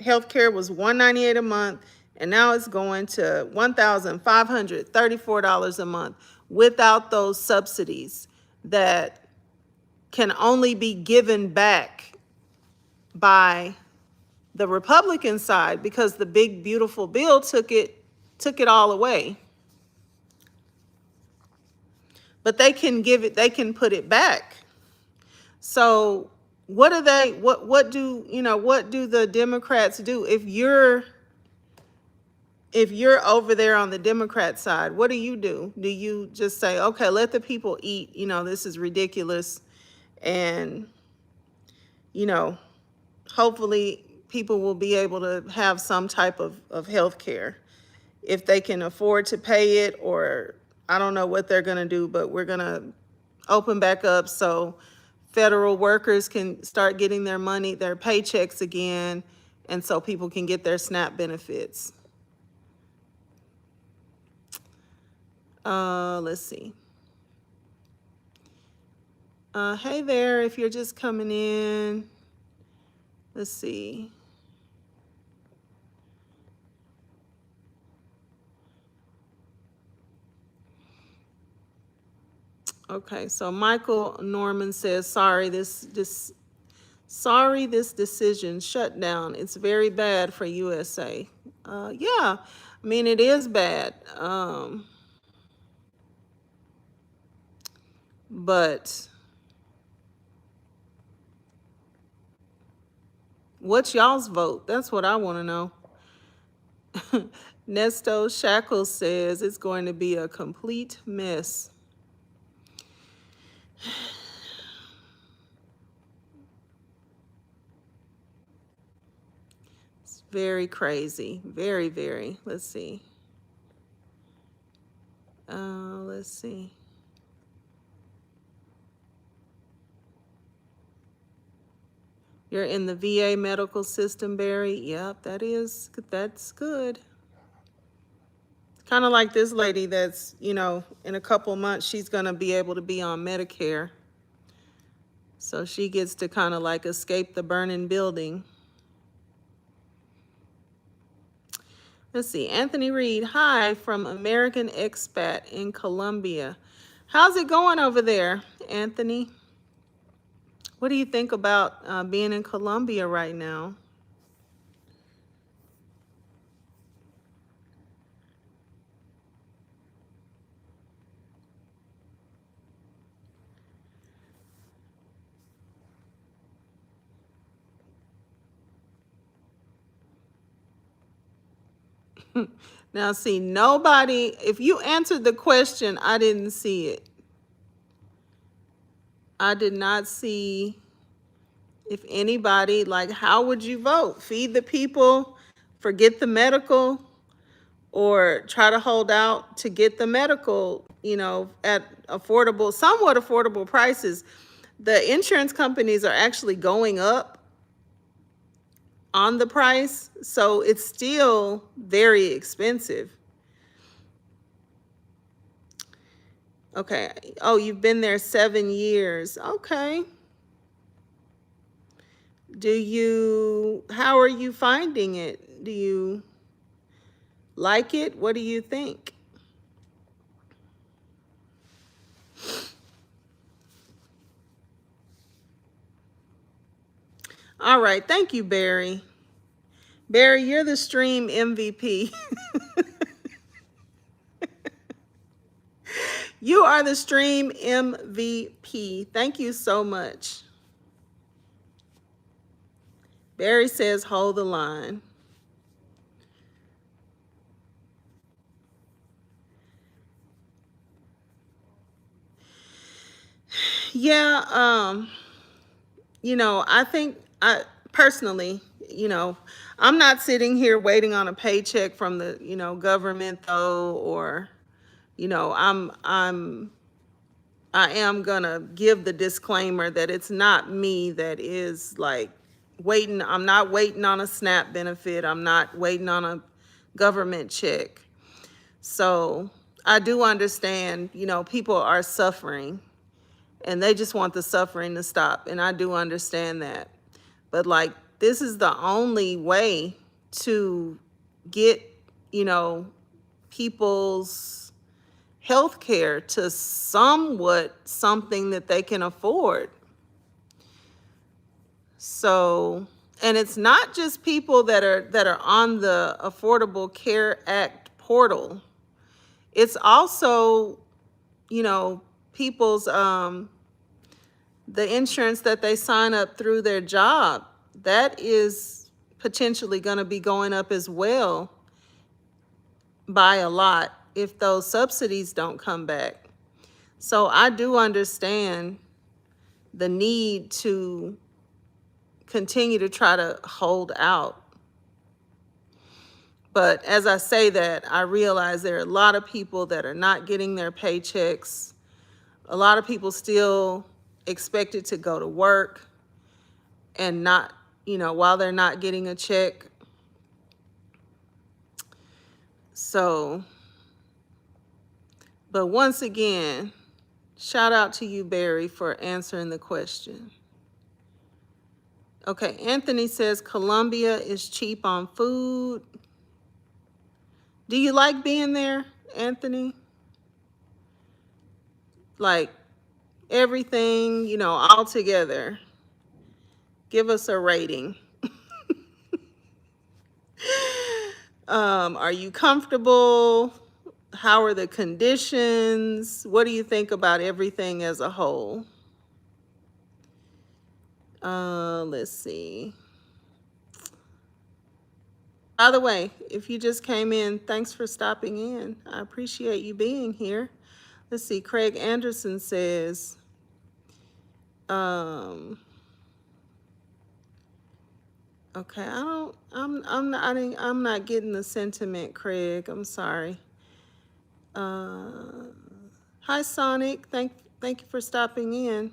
healthcare was $198 a month, and now it's going to $1,534 a month without those subsidies that can only be given back by the Republican side, because the big beautiful bill took it all away. But they can put it back. So what do the Democrats do? If you're over there on the Democrat side, what do? Do you just say, okay, let the people eat, this is ridiculous, and hopefully people will be able to have some type of health care if they can afford to pay it, or I don't know what they're going to do, but we're going to open back up so federal workers can start getting their money, their paychecks again, and so people can get their SNAP benefits. Let's see. Hey there, if you're just coming in, let's see. Okay, so Michael Norman says, sorry, this decision shut down. It's very bad for USA. Yeah, I mean, it is bad. But what's y'all's vote? That's what I want to know. Nesto Shackles says it's going to be a complete mess. It's very crazy. Very, very. Let's see. Let's see. You're in the VA medical system, Barry? Yep, that's good. Kind of like this lady that's, in a couple months, she's going to be able to be on Medicare. So she gets to kind of like escape the burning building. Let's see, Anthony Reed, hi from American Expat in Colombia. How's it going over there, Anthony? What do you think about being in Colombia right now? Now, see, nobody, if you answered the question, I didn't see it. I did not see if anybody, like, how would you vote? Feed the people, forget the medical, or try to hold out to get the medical, at affordable, somewhat affordable prices. The insurance companies are actually going up on the price, so it's still very expensive. Okay. Oh, you've been there 7 years. Okay. How are you finding it? Do you like it? What do you think? All right. Thank you, Barry. Barry, you're the stream MVP. You are the stream MVP. Thank you so much. Barry says, hold the line. Yeah, I think personally, I'm not sitting here waiting on a paycheck from the, government though, or, I am gonna give the disclaimer that it's not me that is like waiting. I'm not waiting on a SNAP benefit. I'm not waiting on a government check. So I do understand, people are suffering and they just want the suffering to stop. And I do understand that. But like, this is the only way to get, people's health care to somewhat something that they can afford. So, and it's not just people that are on the Affordable Care Act portal. It's also, people's the insurance that they sign up through their job. That is potentially going to be going up as well by a lot if those subsidies don't come back. So I do understand the need to continue to try to hold out. But as I say that, I realize there are a lot of people that are not getting their paychecks. A lot of people still expected to go to work and not, while they're not getting a check. So, but once again, shout out to you, Barry, for answering the question. Okay, Anthony says Colombia is cheap on food. Do you like being there, Anthony? Like everything, all together. Give us a rating. Are you comfortable? How are the conditions? What do you think about everything as a whole? Let's see. By the way, if you just came in, thanks for stopping in. I appreciate you being here. Let's see. Craig Anderson says, okay, I'm not getting the sentiment, Craig. I'm sorry. Hi, Sonic. Thank you for stopping in.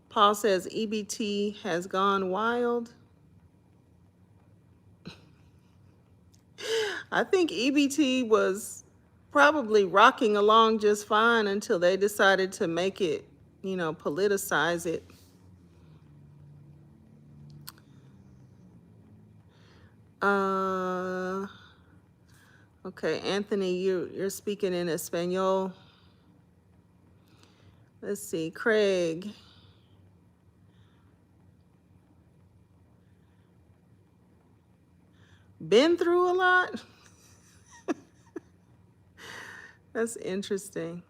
Paul says EBT has gone wild. I think EBT was probably rocking along just fine until they decided to make it, politicize it. Okay, Anthony, you're speaking in Espanol. Let's see, Craig. Been through a lot? That's interesting.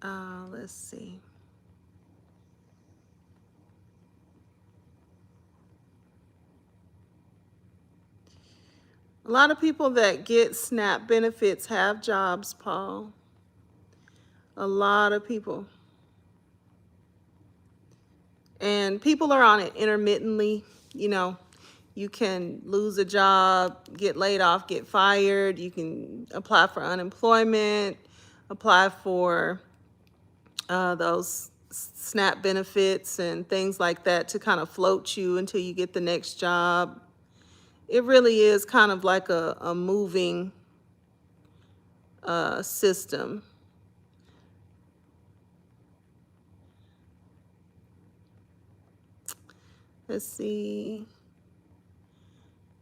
Let's see. A lot of people that get SNAP benefits have jobs, Paul. A lot of people. And people are on it intermittently. You can lose a job, get laid off, get fired. You can apply for unemployment, apply for those SNAP benefits and things like that to kind of float you until you get the next job. It really is kind of like a moving system. Let's see.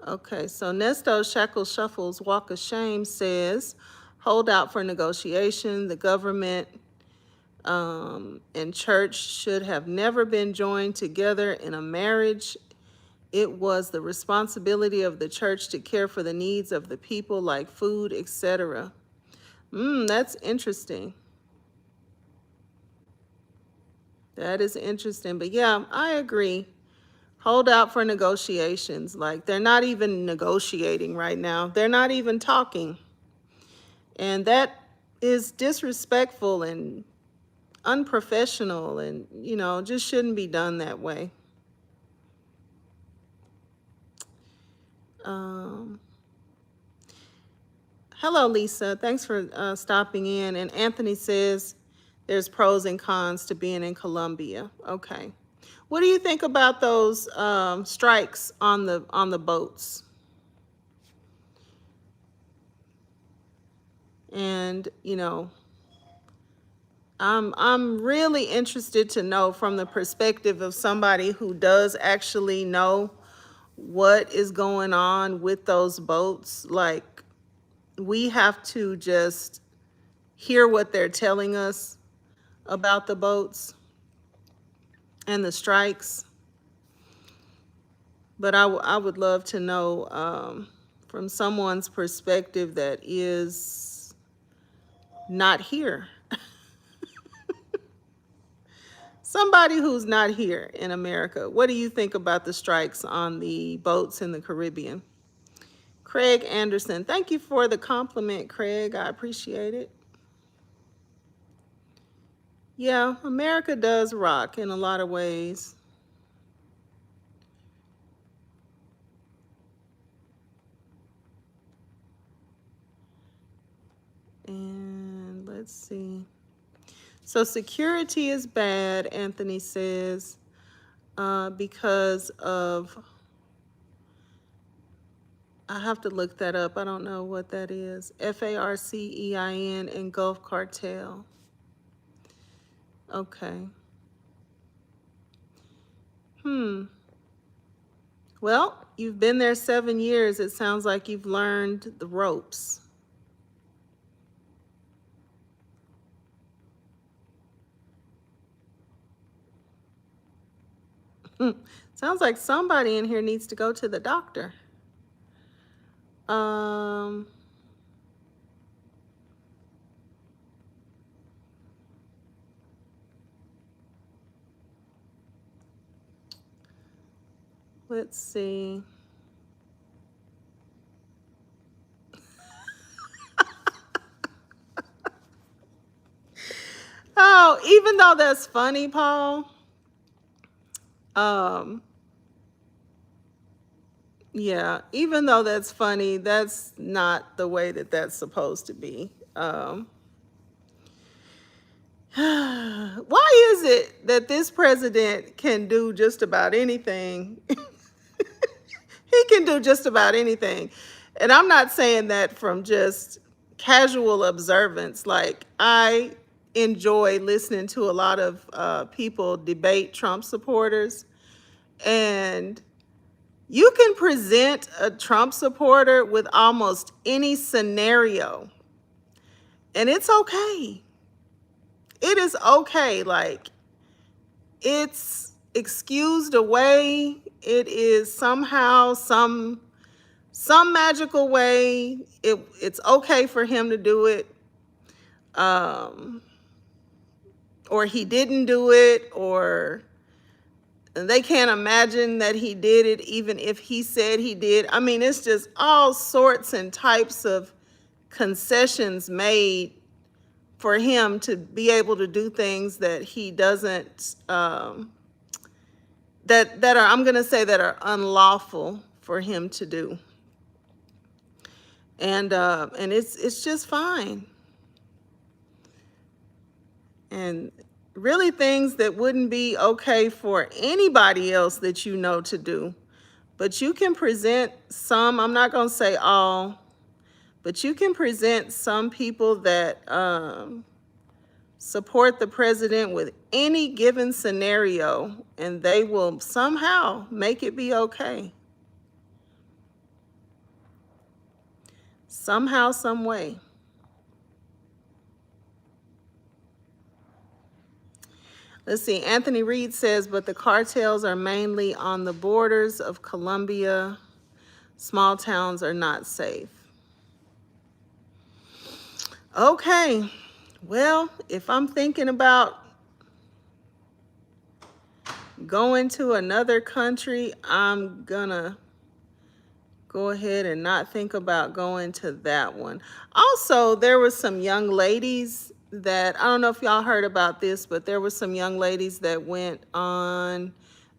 Okay, so Nesto Shackle Shuffles Walk of Shame says, hold out for negotiation. The government and church should have never been joined together in a marriage. It was the responsibility of the church to care for the needs of the people, like food, etc. That's interesting. That is interesting. But yeah, I agree. Hold out for negotiations. Like, they're not even negotiating right now. They're not even talking. And that is disrespectful and unprofessional and, just shouldn't be done that way. Hello, Lisa. Thanks for stopping in. And Anthony says there's pros and cons to being in Colombia. Okay. What do you think about those strikes on the boats? And, I'm really interested to know from the perspective of somebody who does actually know what is going on with those boats. Like, we have to just hear what they're telling us about the boats and the strikes. But I would love to know from someone's perspective that is not here. Somebody who's not here in America. What do you think about the strikes on the boats in the Caribbean? Craig Anderson, thank you for the compliment, Craig. I appreciate it. Yeah, America does rock in a lot of ways. And let's see. So security is bad, Anthony says, because of, I have to look that up. I don't know what that is. FARCEIN and Gulf Cartel. Okay. Well, you've been there 7 years. It sounds like you've learned the ropes. Sounds like somebody in here needs to go to the doctor. Um, let's see. Oh, even though that's funny, Paul, yeah, even though that's funny, that's not the way that that's supposed to be. Why is it that this president can do just about anything? He can do just about anything. And I'm not saying that from just casual observance. Like, I enjoy listening to a lot of people debate Trump supporters. And you can present a Trump supporter with almost any scenario, and it's okay. It is okay. Like, it's excused away. It is somehow, some magical way. It's okay for him to do it, or he didn't do it, or they can't imagine that he did it, even if he said he did. I mean, it's just all sorts and types of concessions made for him to be able to do things that he doesn't, that are, I'm going to say, that are unlawful for him to do. And it's just fine. And really things that wouldn't be okay for anybody else that you know to do. But you can present some, I'm not going to say all, but you can present some people that support the president with any given scenario, and they will somehow make it be okay. Somehow, some way. Let's see, Anthony Reed says, but the cartels are mainly on the borders of Colombia. Small towns are not safe. Okay, well, if I'm thinking about going to another country, I'm gonna go ahead and not think about going to that one. Also, there were some young ladies that, I don't know if y'all heard about this, but there were some young ladies that went on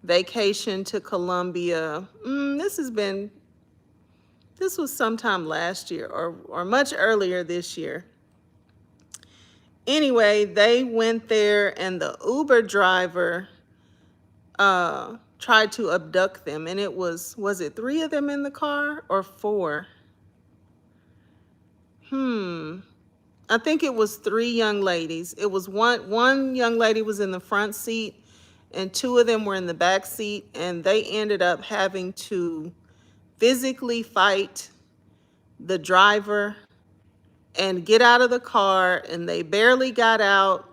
vacation to Colombia. This was sometime last year or much earlier this year. Anyway, they went there and the Uber driver tried to abduct them, and it was it 3 of them in the car or 4? I think it was 3 young ladies. It was one young lady was in the front seat and 2 of them were in the back seat, and they ended up having to physically fight the driver and get out of the car, and they barely got out.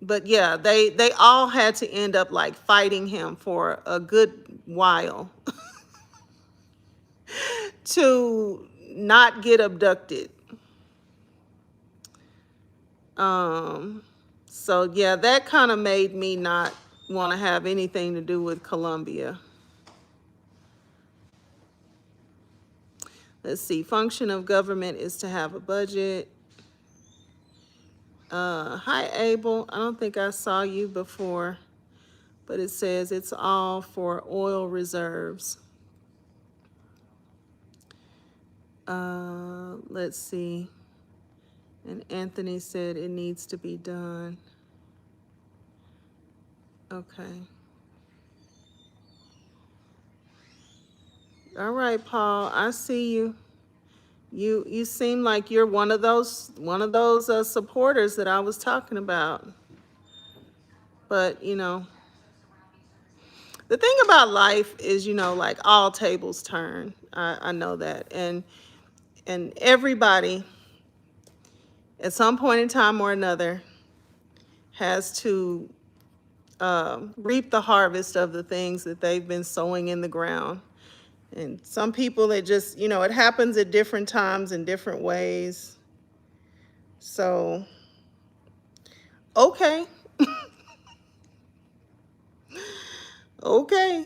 But yeah, they all had to end up like fighting him for a good while to not get abducted. So yeah, that kind of made me not want to have anything to do with Colombia. Let's see, function of government is to have a budget. Hi, Abel. I don't think I saw you before, but it says it's all for oil reserves. Let's see. And Anthony said it needs to be done. Okay. All right, Paul, I see you. You seem like you're one of those supporters that I was talking about. But, the thing about life is, like all tables turn. I know that. And everybody at some point in time or another has to reap the harvest of the things that they've been sowing in the ground. And some people, it just, it happens at different times in different ways. So, okay. Okay.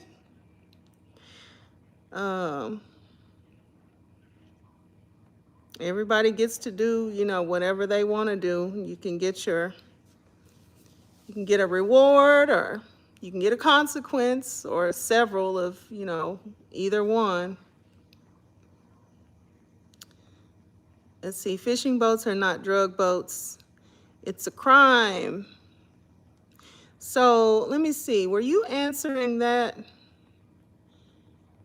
Um, Everybody gets to do, whatever they want to do. You can get a reward, or you can get a consequence, or several of, either one. Let's see, fishing boats are not drug boats. It's a crime. So let me see, were you answering that?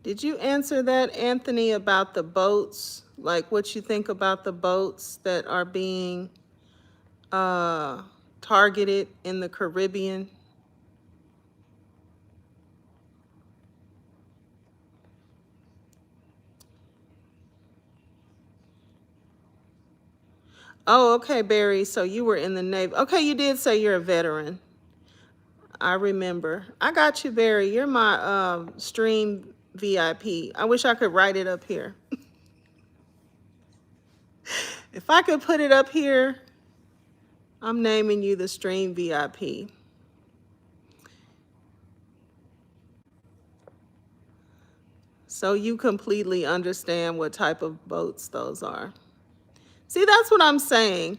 Did you answer that, Anthony, about the boats? Like what you think about the boats that are being targeted in the Caribbean? Oh, okay, Barry. So you were in the Navy. Okay, you did say you're a veteran. I remember. I got you, Barry. You're my stream VIP. I wish I could write it up here. If I could put it up here, I'm naming you the stream VIP. So you completely understand what type of boats those are. See, that's what I'm saying.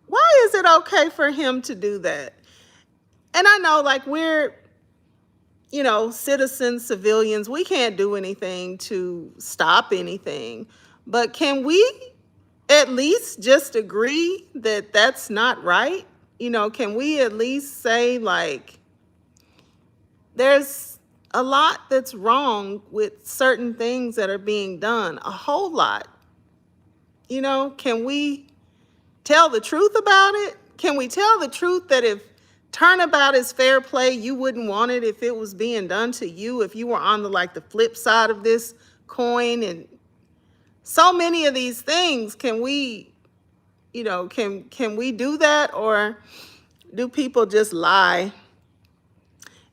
Why is it okay for him to do that? And I know, like, we're, citizens, civilians, we can't do anything to stop anything. But can we at least just agree that that's not right? Can we at least say, like, there's a lot that's wrong with certain things that are being done, a whole lot. Can we tell the truth about it? Can we tell the truth that if turnabout is fair play, you wouldn't want it if it was being done to you, if you were on the flip side of this coin? And so many of these things, can we, can we do that? Or do people just lie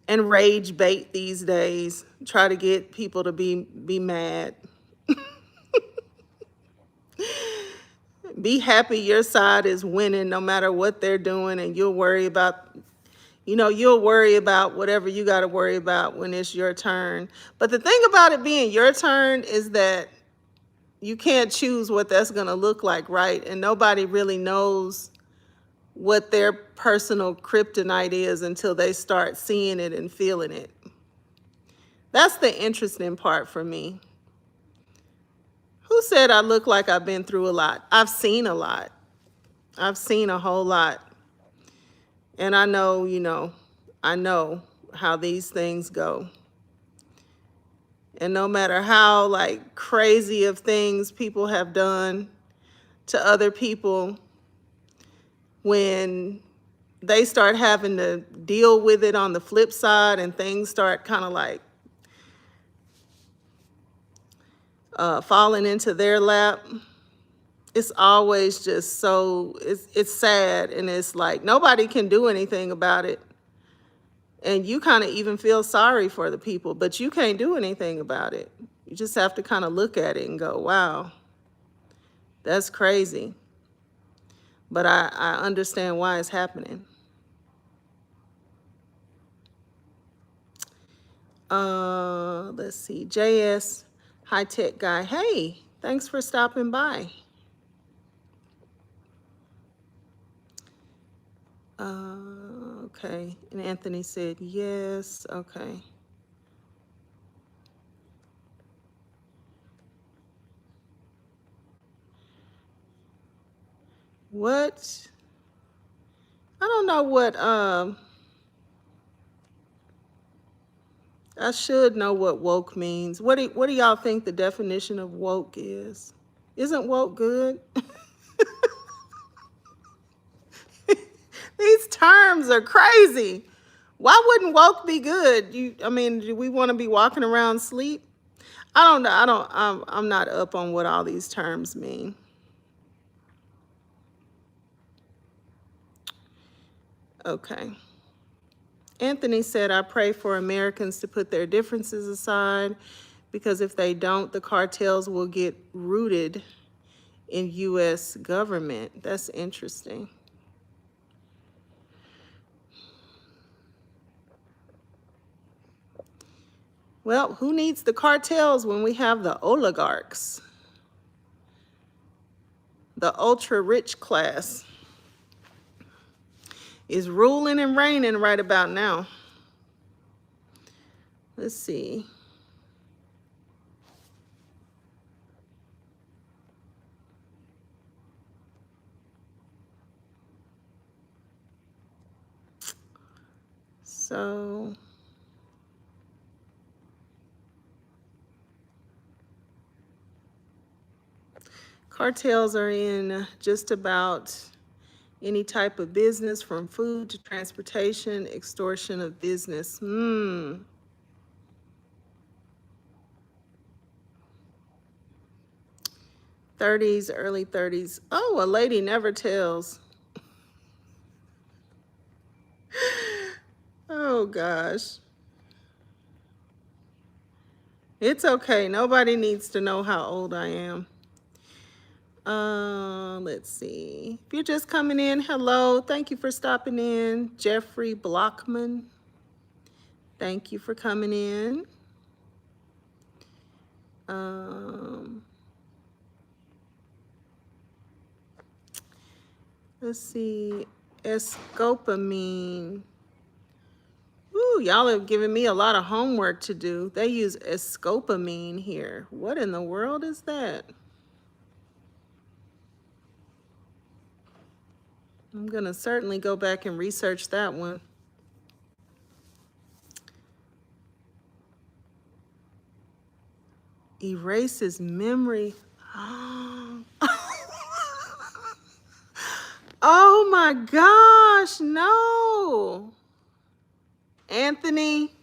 and rage bait these days, try to get people to be mad? Be happy your side is winning no matter what they're doing, and you'll worry about whatever you got to worry about when it's your turn. But the thing about it being your turn is that you can't choose what that's going to look like, right? And nobody really knows what their personal kryptonite is until they start seeing it and feeling it. That's the interesting part for me. Who said I look like I've been through a lot? I've seen a lot. I've seen a whole lot. And I know, I know how these things go. And no matter how crazy of things people have done to other people, when they start having to deal with it on the flip side and things start kind of falling into their lap, it's always just it's sad, and it's like nobody can do anything about it. And you kind of even feel sorry for the people, but you can't do anything about it. You just have to kind of look at it and go, wow, that's crazy. But I understand why it's happening. Let's see, JS High Tech Guy. Hey, thanks for stopping by. Okay, and Anthony said yes. Okay. What? I don't know what I should know what woke means. What do y'all think the definition of woke is? Isn't woke good? These terms are crazy. Why wouldn't woke be good? I mean, do we want to be walking around sleep? I don't know. I'm not up on what all these terms mean. Okay. Anthony said, I pray for Americans to put their differences aside because if they don't, the cartels will get rooted in U.S. government. That's interesting. Well, who needs the cartels when we have the oligarchs, the ultra rich class? Is ruling and reigning right about now. Let's see. So cartels are in just about any type of business, from food to transportation, extortion of business. 30s, early 30s. Oh, a lady never tells. Oh, gosh. It's okay. Nobody needs to know how old I am. Let's see. If you're just coming in, hello. Thank you for stopping in. Jeffrey Blockman. Thank you for coming in. Let's see. Escopamine. Ooh, y'all have given me a lot of homework to do. They use escopamine here. What in the world is that? I'm going to certainly go back and research that one. Erases memory. Oh my gosh, no. Anthony,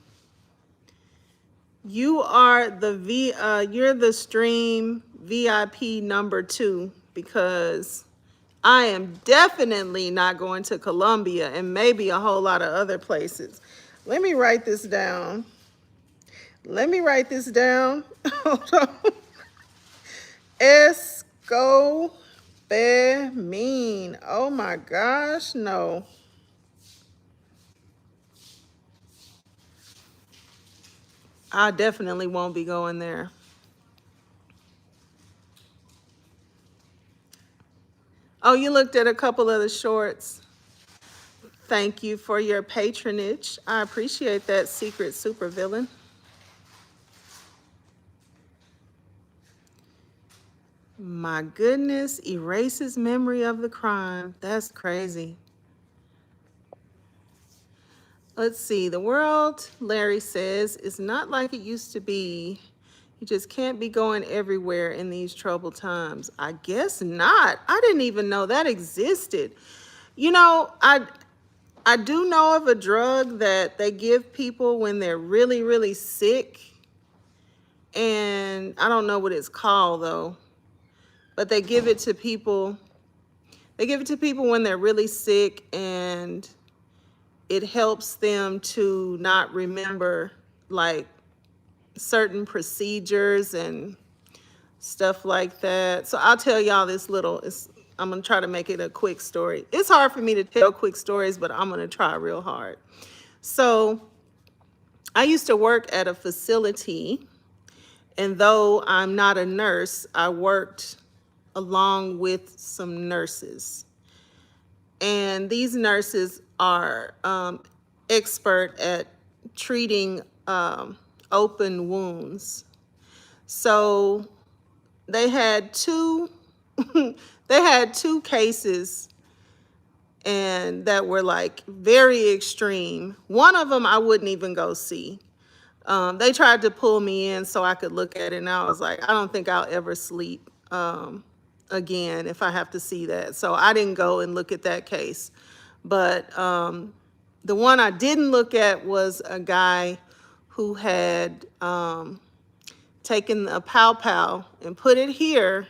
you are you're the stream VIP number 2, because I am definitely not going to Colombia and maybe a whole lot of other places. Let me write this down. Hold on. Escopamine. Oh my gosh, no. I definitely won't be going there. Oh, you looked at a couple of the shorts. Thank you for your patronage. I appreciate that, secret supervillain. My goodness, erases memory of the crime. That's crazy. Let's see. The world, Larry says, is not like it used to be. You just can't be going everywhere in these troubled times. I guess not. I didn't even know that existed. You know, I do know of a drug that they give people when they're really, really sick. And I don't know what it's called though. But they give it to people. They give it to people when they're really sick, and it helps them to not remember like certain procedures and stuff like that. So I'll tell y'all this little, I'm gonna try to make it a quick story. It's hard for me to tell quick stories, but I'm gonna try real hard. So I used to work at a facility, and though I'm not a nurse, I worked along with some nurses. And these nurses are expert at treating open wounds. So they had 2 they had two cases and that were like very extreme. One of them I wouldn't even go see. They tried to pull me in so I could look at it, and I was like, I don't think I'll ever sleep again if I have to see that. So I didn't go and look at that case. But the one I didn't look at was a guy who had taken a pow pow and put it here.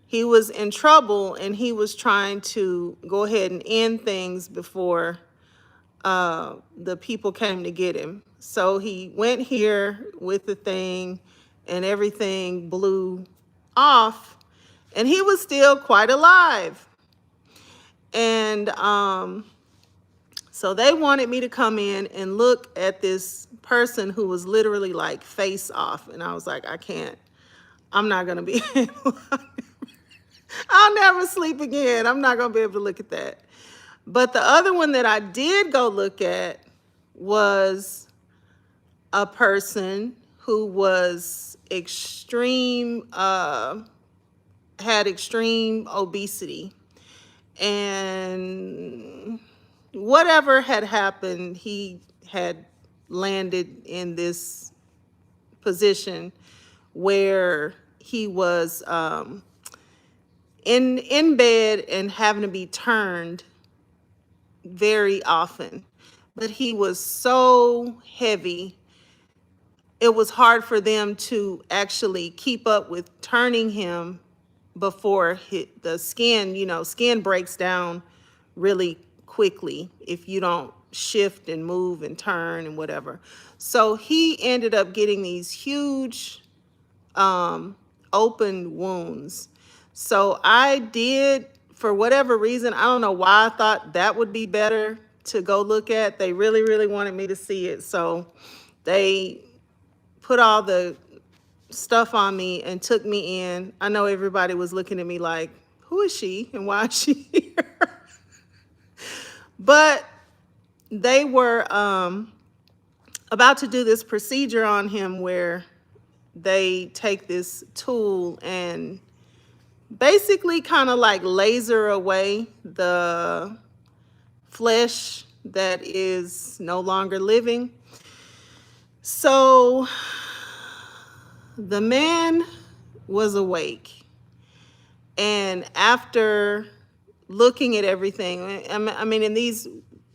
He was in trouble and he was trying to go ahead and end things before the people came to get him. So he went here with the thing and everything blew off, and he was still quite alive. And so they wanted me to come in and look at this person who was literally like face off. And I was like, I can't, I'm not going to be able, I'll never sleep again. I'm not going to be able to look at that. But the other one that I did go look at was a person who was extreme, had extreme obesity. And whatever had happened, he had landed in this position where he was in bed and having to be turned very often. But he was so heavy, it was hard for them to actually keep up with turning him before the skin, skin breaks down really quickly if you don't shift and move and turn and whatever. So he ended up getting these huge open wounds. So I did, for whatever reason, I don't know why I thought that would be better to go look at. They really, really wanted me to see it. So they put all the stuff on me and took me in. I know everybody was looking at me like, who is she and why is she here? But they were about to do this procedure on him where they take this tool and basically kind of like laser away the flesh that is no longer living. So the man was awake, and after looking at everything, I mean, and these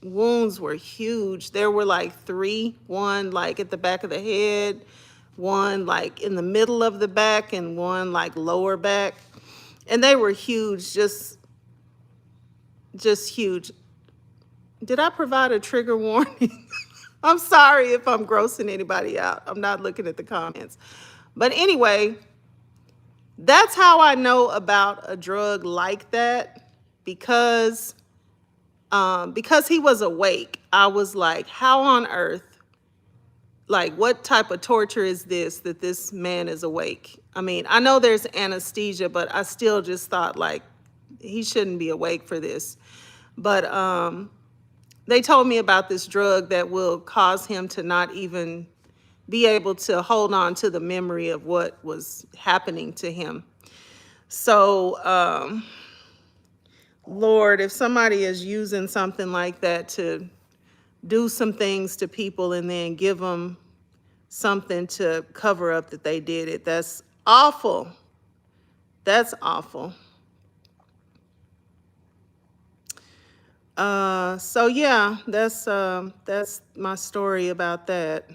wounds were huge. There were like three, one like at the back of the head, one like in the middle of the back, and one like lower back. And they were huge, just huge. Did I provide a trigger warning? I'm sorry if I'm grossing anybody out. I'm not looking at the comments. But anyway, that's how I know about a drug like that, because he was awake. I was like, how on earth, like what type of torture is this that this man is awake? I mean, I know there's anesthesia, but I still just thought like he shouldn't be awake for this. But they told me about this drug that will cause him to not even be able to hold on to the memory of what was happening to him. So, Lord, if somebody is using something like that to do some things to people and then give them something to cover up that they did it, that's awful. That's awful. So yeah, that's my story about that.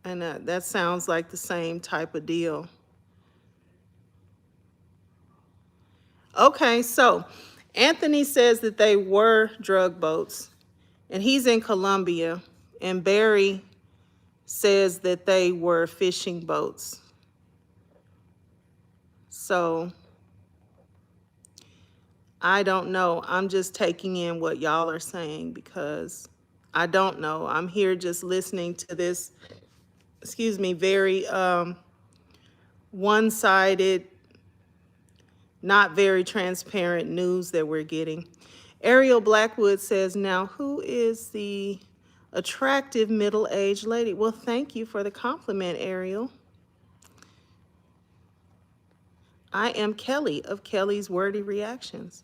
And that sounds like the same type of deal. Okay, so Anthony says that they were drug boats, and he's in Colombia. And Barry says that they were fishing boats. So I don't know. I'm just taking in what y'all are saying because I don't know. I'm here just listening to this, very one-sided, not very transparent news that we're getting. Ariel Blackwood says, now who is the attractive middle-aged lady? Well, thank you for the compliment, Ariel. I am Kelly of Kelly's Wordy Reactions.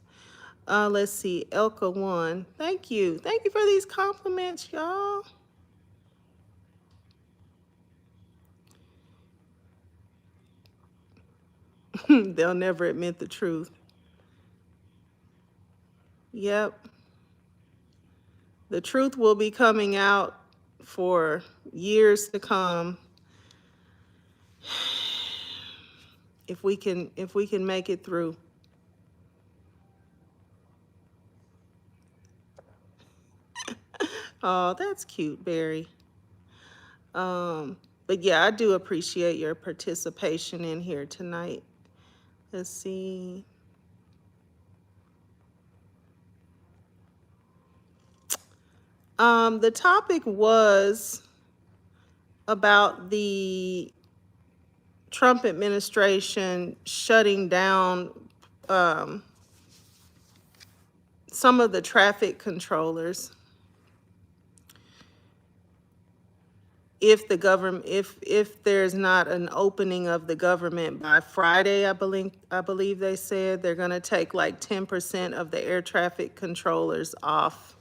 Let's see, Elka one. Thank you. Thank you for these compliments, y'all. They'll never admit the truth. Yep. The truth will be coming out for years to come if we can make it through. Oh, that's cute, Barry. But yeah, I do appreciate your participation in here tonight. Let's see. The topic was about the Trump administration shutting down um, some of the traffic controllers if the government if there's not an opening of the government by Friday. I believe they said they're going to take like 10% of the air traffic controllers off,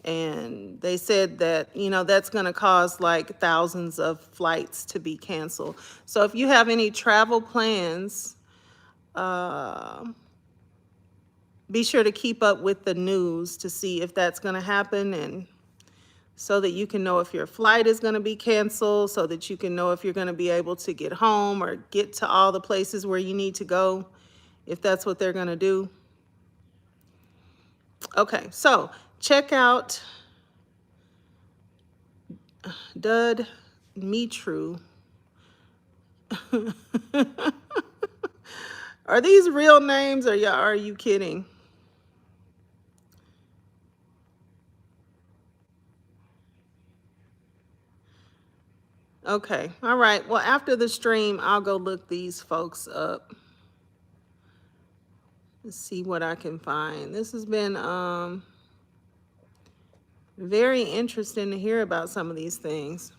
and they said that that's going to cause like thousands of flights to be canceled. So if you have any travel plans, uh, be sure to keep up with the news to see if that's going to happen, and so that you can know if your flight is going to be canceled, so that you can know if you're going to be able to get home or get to all the places where you need to go, if that's what they're going to do. Okay, so check out Dud Mitru. Are these real names, or are you kidding? Okay, all right. Well, after the stream, I'll go look these folks up. Let's see what I can find. This has been very interesting to hear about some of these things.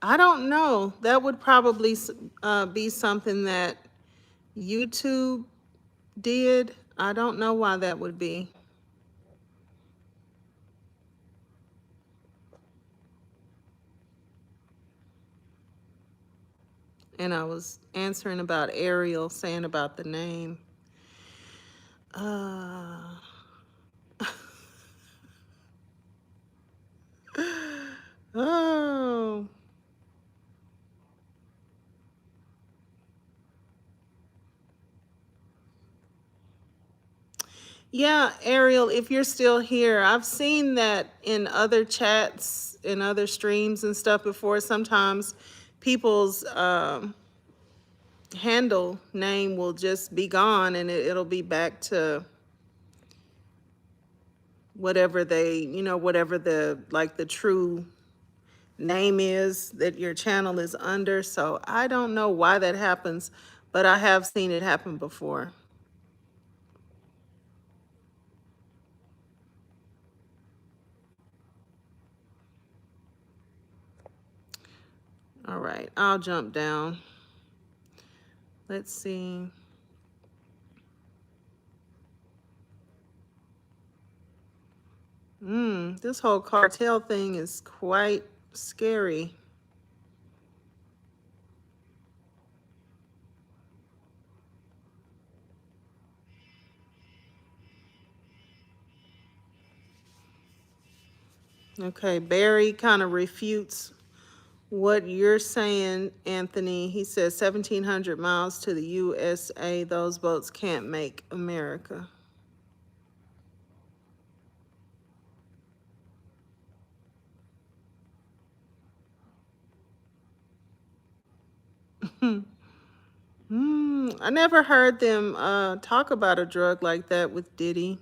I don't know. That would probably be something that YouTube did. I don't know why that would be. And I was answering about Ariel, saying about the name. Uh, oh. Yeah, Ariel, if you're still here, I've seen that in other chats, in other streams and stuff before. Sometimes people's handle name will just be gone, and it'll be back to whatever whatever the true name is that your channel is under. So I don't know why that happens, but I have seen it happen before. All right, I'll jump down. Let's see. This whole cartel thing is quite scary. Okay, Barry kind of refutes what you're saying, Anthony. He says 1,700 miles to the USA. Those boats can't make America. I never heard them talk about a drug like that with Diddy.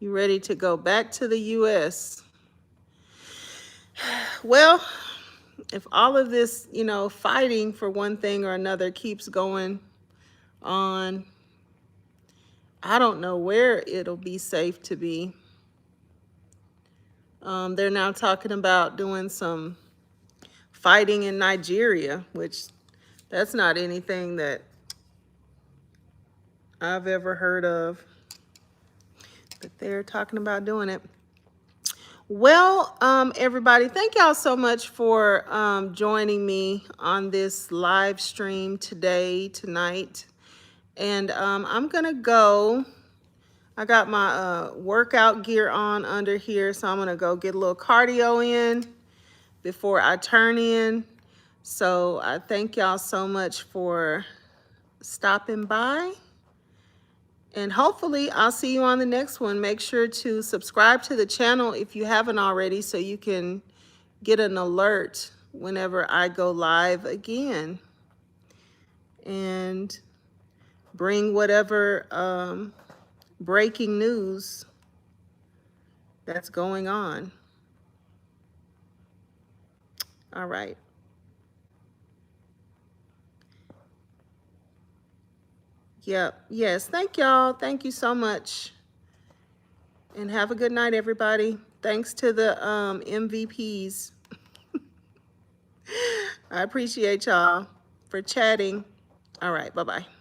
You ready to go back to the U.S.? Well, if all of this, you know, fighting for one thing or another keeps going on, I don't know where it'll be safe to be. They're now talking about doing some fighting in Nigeria, which that's not anything that I've ever heard of, but they're talking about doing it. Well, everybody, thank y'all so much for joining me on this live stream tonight. And I'm gonna go. I got my workout gear on under here, so I'm gonna go get a little cardio in before I turn in. So I thank y'all so much for stopping by. And hopefully I'll see you on the next one. Make sure to subscribe to the channel if you haven't already so you can get an alert whenever I go live again. And bring whatever breaking news that's going on. All right. Yep. Yes. Thank y'all. Thank you so much. And have a good night, everybody. Thanks to the MVPs. I appreciate y'all for chatting. All right. Bye-bye.